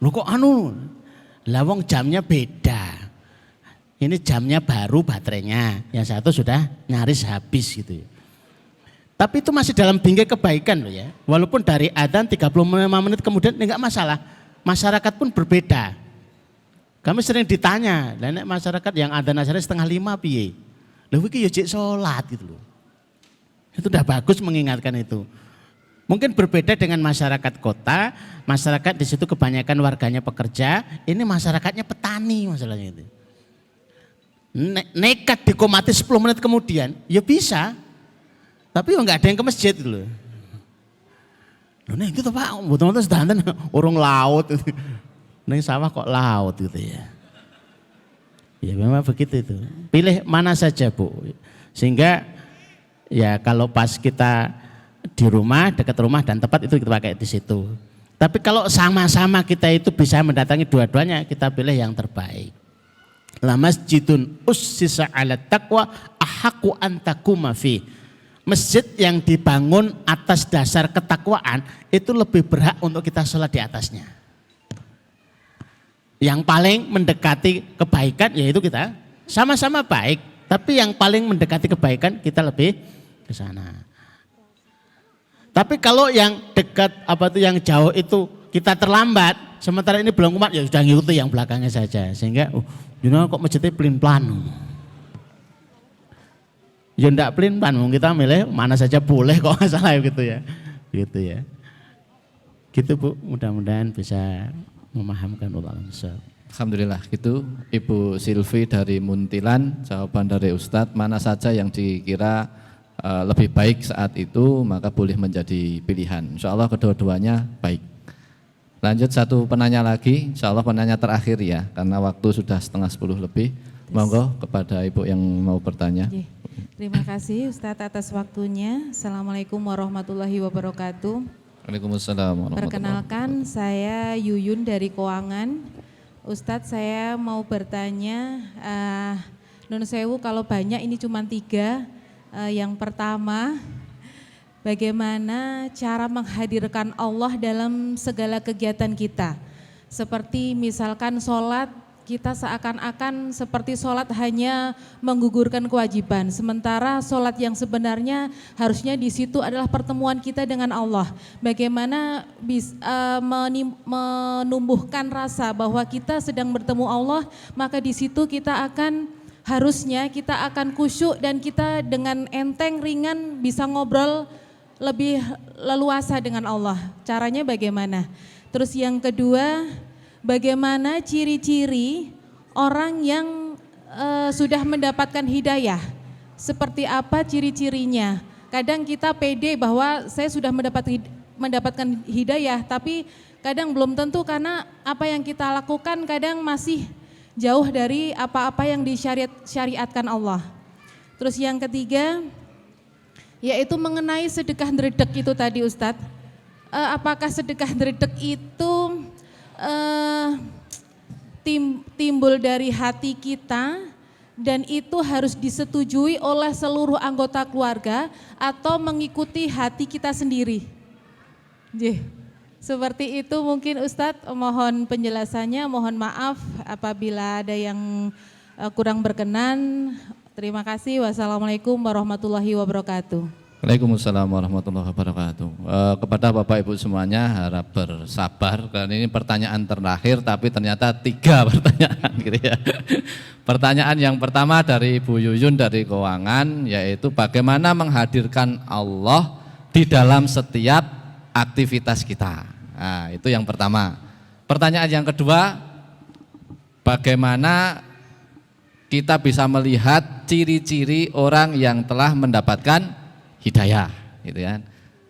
Loh kok lawang jamnya beda. Ini jamnya baru baterainya. Yang satu sudah nyaris habis gitu ya. Tapi itu masih dalam bingkai kebaikan loh ya. Walaupun dari adzan 35 menit kemudian enggak masalah. Masyarakat pun berbeda. Kami sering ditanya, nek masyarakat yang adzan asar 4:30 piye? Lha iki ya jek salat gitu loh. Itu udah bagus mengingatkan itu. Mungkin berbeda dengan masyarakat kota, masyarakat di situ kebanyakan warganya pekerja, ini masyarakatnya petani masalahnya itu. Nekat dikomati 10 menit kemudian, ya bisa. Tapi ya enggak ada yang ke masjid gitu loh. Loh nek itu Pak, betul-betul sedanten urung laut. Neng sawah kok laut gitu ya. Ya memang begitu itu. Pilih mana saja Bu. Sehingga ya kalau pas kita di rumah, dekat rumah dan tempat itu kita pakai di situ. Tapi kalau sama-sama kita itu bisa mendatangi dua-duanya, kita pilih yang terbaik. La masjidun ussisa 'ala taqwa ahaqqu an taquma fi. Masjid yang dibangun atas dasar ketakwaan itu lebih berhak untuk kita sholat di atasnya. Yang paling mendekati kebaikan yaitu kita sama-sama baik, tapi yang paling mendekati kebaikan kita lebih ke sana. Tapi kalau yang dekat yang jauh itu kita terlambat, sementara ini belum umat ya sudah ngikuti yang belakangnya saja, sehingga kok masjidnya pelin-pelan. Ya enggak pelin-pelan, kita milih mana saja boleh kok masalah gitu ya. Gitu ya. Gitu Bu, mudah-mudahan bisa memahamkan ulama. Alhamdulillah gitu Ibu Silvi dari Muntilan, jawaban dari Ustadz, mana saja yang dikira lebih baik saat itu maka boleh menjadi pilihan. Insya Allah kedua-duanya baik. Lanjut satu penanya lagi, insya Allah penanya terakhir ya, karena waktu sudah 9:30 lebih. Monggo kepada Ibu yang mau bertanya. Terima kasih Ustadz atas waktunya. Assalamualaikum warahmatullahi wabarakatuh. Waalaikumsalam warahmatullahi wabarakatuh. Perkenalkan saya Yuyun dari Keuangan. Ustadz saya mau bertanya, Nun Sewu kalau banyak ini cuma 3. Yang pertama, bagaimana cara menghadirkan Allah dalam segala kegiatan kita. Seperti misalkan sholat, kita seakan-akan seperti sholat hanya menggugurkan kewajiban. Sementara sholat yang sebenarnya harusnya di situ adalah pertemuan kita dengan Allah. Bagaimana menumbuhkan rasa bahwa kita sedang bertemu Allah, maka di situ harusnya kita akan khusyuk dan kita dengan enteng, ringan bisa ngobrol lebih leluasa dengan Allah. Caranya bagaimana? Terus yang kedua, bagaimana ciri-ciri orang yang sudah mendapatkan hidayah? Seperti apa ciri-cirinya? Kadang kita pede bahwa saya sudah mendapatkan hidayah, tapi kadang belum tentu karena apa yang kita lakukan kadang masih jauh dari apa-apa yang disyariatkan Allah. Terus yang ketiga, yaitu mengenai sedekah dredeg itu tadi Ustadz. Apakah sedekah dredeg itu timbul dari hati kita dan itu harus disetujui oleh seluruh anggota keluarga atau mengikuti hati kita sendiri? Seperti itu mungkin Ustadz, mohon penjelasannya, mohon maaf apabila ada yang kurang berkenan. Terima kasih. Wassalamualaikum warahmatullahi wabarakatuh. Waalaikumsalam warahmatullahi wabarakatuh. Kepada Bapak Ibu semuanya harap bersabar karena ini pertanyaan terakhir tapi ternyata 3 pertanyaan gitu ya. Pertanyaan yang pertama dari Ibu Yuyun dari Keuangan yaitu bagaimana menghadirkan Allah di dalam setiap aktivitas kita. Nah, itu yang pertama. Pertanyaan yang kedua, bagaimana kita bisa melihat ciri-ciri orang yang telah mendapatkan hidayah, gitu kan.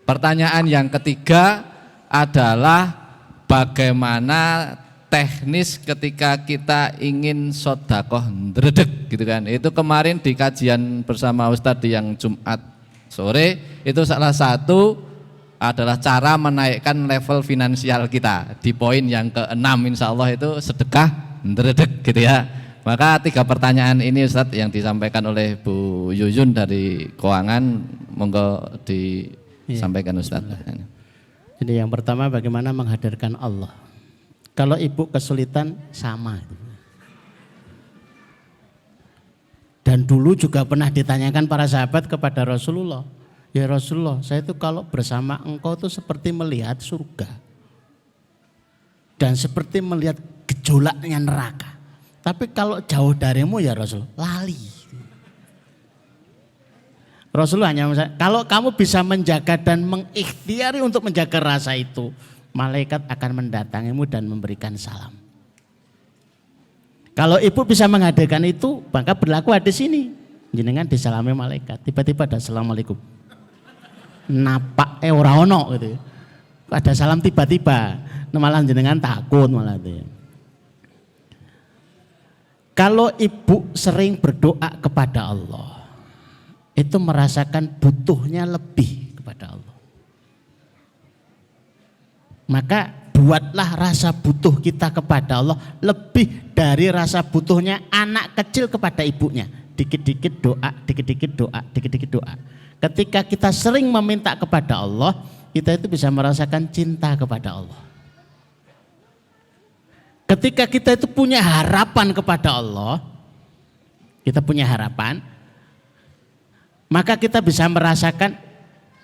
Pertanyaan yang ketiga adalah bagaimana teknis ketika kita ingin sodakoh ndredeg, gitu kan. Itu kemarin di kajian bersama Ustadz yang Jumat sore itu salah satu adalah cara menaikkan level finansial kita di poin yang ke-6 insya Allah itu sedekah ndredeg, gitu ya. Maka 3 pertanyaan ini Ustadz yang disampaikan oleh Bu Yuyun dari Keuangan, monggo disampaikan Ustadz. Jadi yang pertama bagaimana menghadirkan Allah. Kalau ibu kesulitan sama. Dan dulu juga pernah ditanyakan para sahabat kepada Rasulullah. Ya Rasulullah, saya itu kalau bersama engkau itu seperti melihat surga. Dan seperti melihat gejolaknya neraka. Tapi kalau jauh darimu ya Rasul, lali. Rasulullah hanya misalnya, kalau kamu bisa menjaga dan mengikhtiari untuk menjaga rasa itu, malaikat akan mendatangimu dan memberikan salam. Kalau ibu bisa menghadirkan itu, maka berlaku hadis ini. Jenengan disalami malaikat, tiba-tiba ada assalamualaikum. Napak ora ono gitu. Ada salam tiba-tiba, malah jenengan takut malah itu. Kalau ibu sering berdoa kepada Allah, itu merasakan butuhnya lebih kepada Allah. Maka buatlah rasa butuh kita kepada Allah lebih dari rasa butuhnya anak kecil kepada ibunya. Dikit-dikit doa, dikit-dikit doa, dikit-dikit doa. Ketika kita sering meminta kepada Allah, kita itu bisa merasakan cinta kepada Allah. Ketika kita itu punya harapan kepada Allah, kita punya harapan, maka kita bisa merasakan,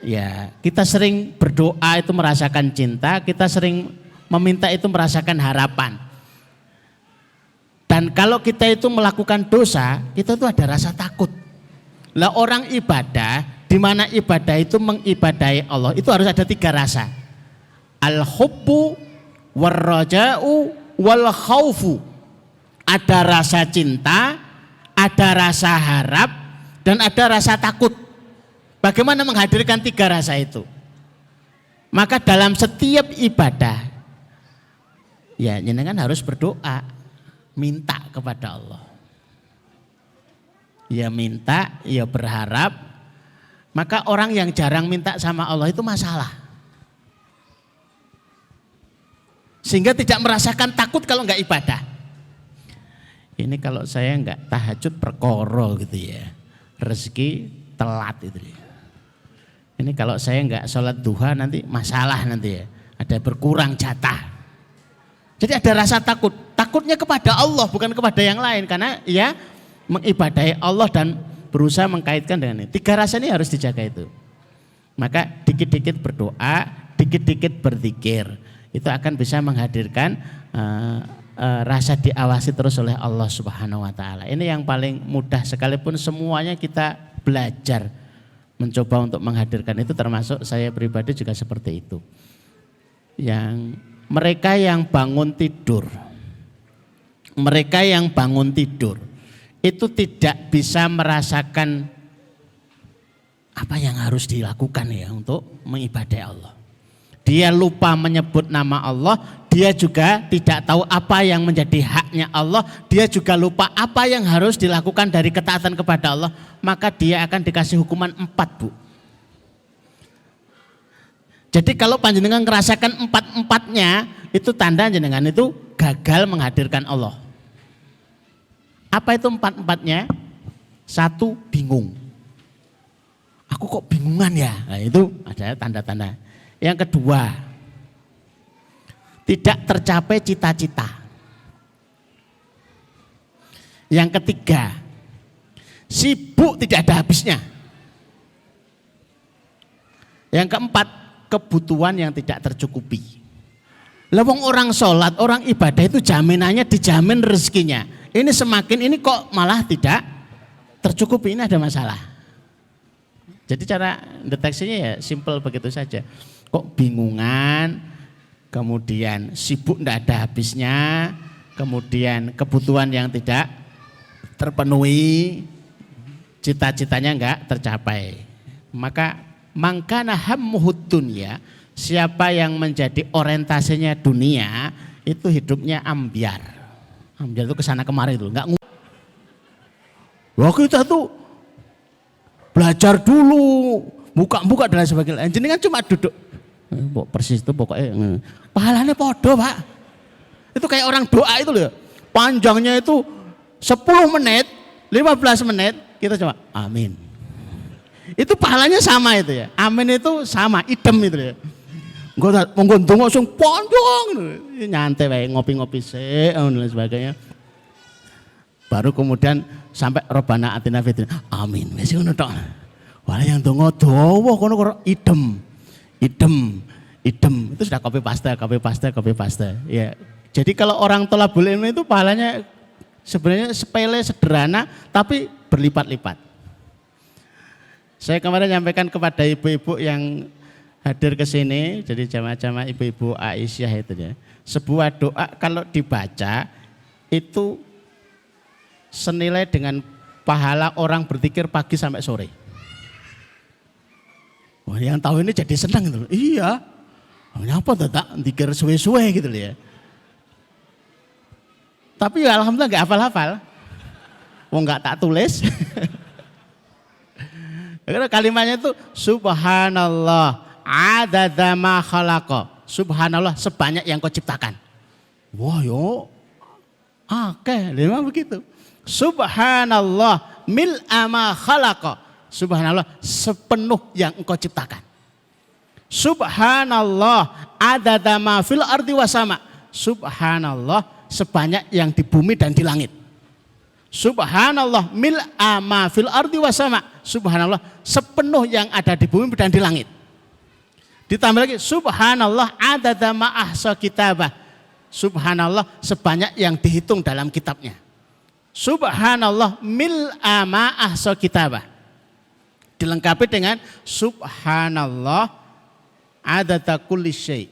ya kita sering berdoa itu merasakan cinta, kita sering meminta itu merasakan harapan. Dan kalau kita itu melakukan dosa, kita itu ada rasa takut. Lah orang ibadah, di mana ibadah itu mengibadahi Allah, itu harus ada 3 rasa. Al-hubbu war-raja'u wal khaufu. Ada rasa cinta, ada rasa harap, dan ada rasa takut. Bagaimana menghadirkan 3 rasa itu? Maka dalam setiap ibadah, ya jenengan harus berdoa, minta kepada Allah. Ya minta, ya berharap. Maka orang yang jarang minta sama Allah itu masalah. Sehingga tidak merasakan takut kalau enggak ibadah. Ini kalau saya enggak tahajud perkoro gitu ya. Rezeki telat itu ya. Ini kalau saya enggak sholat duha nanti masalah nanti ya. Ada berkurang jatah. Jadi ada rasa takut. Takutnya kepada Allah bukan kepada yang lain. Karena ya mengibadahi Allah dan berusaha mengkaitkan dengan ini. 3 rasa ini harus dijaga itu. Maka dikit-dikit berdoa, dikit-dikit berzikir. Itu akan bisa menghadirkan rasa diawasi terus oleh Allah Subhanahu wa taala. Ini yang paling mudah, sekalipun semuanya kita belajar mencoba untuk menghadirkan itu, termasuk saya pribadi juga seperti itu. Yang mereka yang bangun tidur itu tidak bisa merasakan apa yang harus dilakukan ya untuk mengibadahi Allah. Dia lupa menyebut nama Allah, dia juga tidak tahu apa yang menjadi haknya Allah, dia juga lupa apa yang harus dilakukan dari ketaatan kepada Allah, maka dia akan dikasih hukuman 4, Bu. Jadi kalau panjenengan merasakan 4-4-nya, itu tanda jenengan itu gagal menghadirkan Allah. Apa itu 4-4-nya? 1, bingung. Aku kok bingungan ya? Nah, itu ada tanda-tanda. Yang kedua, tidak tercapai cita-cita. Yang ketiga, sibuk tidak ada habisnya. Yang keempat, kebutuhan yang tidak tercukupi. Lewong orang sholat, orang ibadah itu jaminannya dijamin rezekinya. Ini semakin ini kok malah tidak tercukupi, ini ada masalah. Jadi cara deteksinya ya simple begitu saja. Kok bingungan, kemudian sibuk tidak ada habisnya, kemudian kebutuhan yang tidak terpenuhi, cita-citanya enggak tercapai. Maka mangkana hammuhud dunya, siapa yang menjadi orientasinya dunia, itu hidupnya ambiar. Ambiar itu kesana kemari itu, enggak. Wah, kita tuh belajar dulu, buka-buka dan lain sebagainya. Jadi kan cuma duduk. Persis itu pokoknya pahalanya podo, Pak. Itu kayak orang doa itu loh. Panjangnya itu 10 menit, 15 menit, kita cuma amin. Itu pahalanya sama itu ya. Amin itu sama, idem itu ya. Monggo ndonga sing panjang, nyantai wae ngopi-ngopi sik dan lain sebagainya. Baru kemudian sampai Robbana atina fid dunya. Amin. Wis ngono tok. Wah yang ndonga dawa kono idem. Idem itu sudah copy paste ya. Jadi kalau orang thalabul ilmi itu pahalanya sebenarnya sepele, sederhana, tapi berlipat-lipat. Saya kemarin nyampaikan kepada ibu-ibu yang hadir ke sini, jadi jamaah-jamaah ibu-ibu Aisyah itu ya. Sebuah doa kalau dibaca itu senilai dengan pahala orang berzikir pagi sampai sore. Wah, yang tahu ini jadi senang gitu. Iya. Ngapa tak zikir suwe-suwe gitu ya. Tapi ya alhamdulillah enggak hafal-hafal. Wong enggak tak tulis. Karena kalimatnya itu subhanallah adada ma khalaqa. Subhanallah sebanyak yang kau ciptakan. Wah, yo. Oke, memang begitu. Subhanallah mil'a ma khalaqa. Subhanallah sepenuh yang engkau ciptakan. Subhanallah adada ma fil ardi wasama. Subhanallah sebanyak yang di bumi dan di langit. Subhanallah mil'a ma fil ardi wasama. Subhanallah sepenuh yang ada di bumi dan di langit. Ditambah lagi subhanallah adada ma ahsa kitabah. Subhanallah sebanyak yang dihitung dalam kitabnya. Subhanallah mil'a ma ahsa kitabah. Dilengkapi dengan subhanallah adada kulli syai.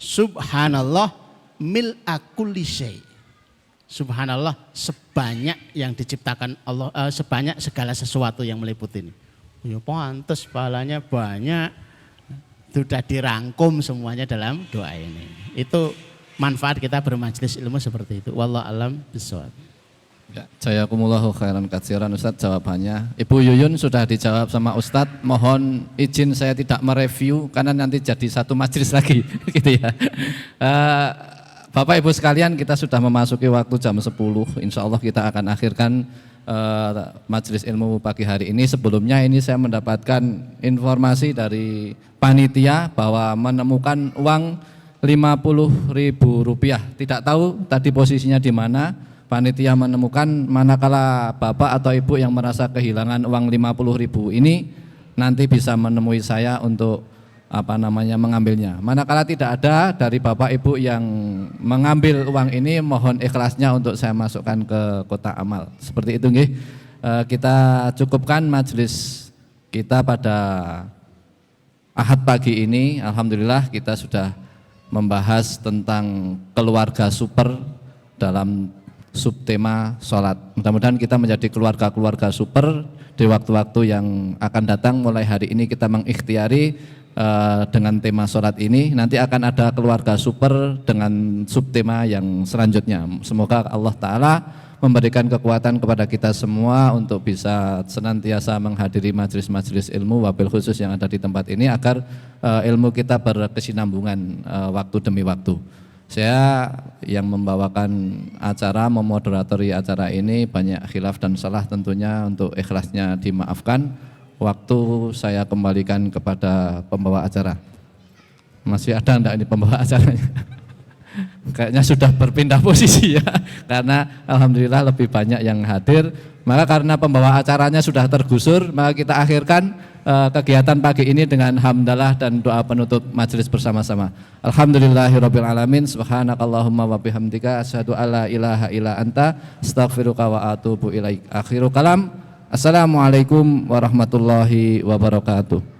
Subhanallah mil'a kulli syai. Subhanallah sebanyak yang diciptakan Allah, sebanyak segala sesuatu yang meliputi ini. Ya pantas pahalanya banyak. Sudah dirangkum semuanya dalam doa ini. Itu manfaat kita bermajelis ilmu seperti itu. Wallahu alam bishawab. Ya, jazakumullahu khairan katsiran Ustadz jawabannya. Ibu Yuyun sudah dijawab sama Ustadz. Mohon izin saya tidak mereview karena nanti jadi satu majelis lagi gitu ya. Bapak Ibu sekalian, kita sudah memasuki waktu jam 10. Insya Allah kita akan akhirkan majelis ilmu pagi hari ini. Sebelumnya ini saya mendapatkan informasi dari panitia bahwa menemukan uang Rp50.000. Tidak tahu tadi posisinya di mana. Panitia menemukan, manakala Bapak atau Ibu yang merasa kehilangan uang 50.000 ini nanti bisa menemui saya untuk mengambilnya. Manakala tidak ada dari Bapak Ibu yang mengambil uang ini, mohon ikhlasnya untuk saya masukkan ke kotak amal. Seperti itu nggih. Kita cukupkan majelis kita pada Ahad pagi ini. Alhamdulillah kita sudah membahas tentang keluarga super dalam subtema sholat. Mudah-mudahan kita menjadi keluarga-keluarga super di waktu-waktu yang akan datang. Mulai hari ini kita mengikhtiari dengan tema sholat ini. Nanti akan ada keluarga super dengan subtema yang selanjutnya. Semoga Allah Ta'ala memberikan kekuatan kepada kita semua untuk bisa senantiasa menghadiri majelis-majelis ilmu, wabil khusus yang ada di tempat ini, agar ilmu kita berkesinambungan waktu demi waktu. Saya yang membawakan acara, memoderatori acara ini banyak khilaf dan salah, tentunya untuk ikhlasnya dimaafkan. Waktu saya kembalikan kepada pembawa acara. Masih ada enggak ini pembawa acaranya? kayaknya sudah berpindah posisi ya, karena alhamdulillah lebih banyak yang hadir. Maka karena pembawa acaranya sudah tergusur, maka kita akhirkan kegiatan pagi ini dengan hamdalah dan doa penutup majelis bersama-sama. Alhamdulillahirabbil alamin, subhanakallahumma wa bihamdika asyhadu alla ilaha illa anta astaghfiruka wa atubu ilaik. Akhirul kalam. Assalamualaikum warahmatullahi wabarakatuh.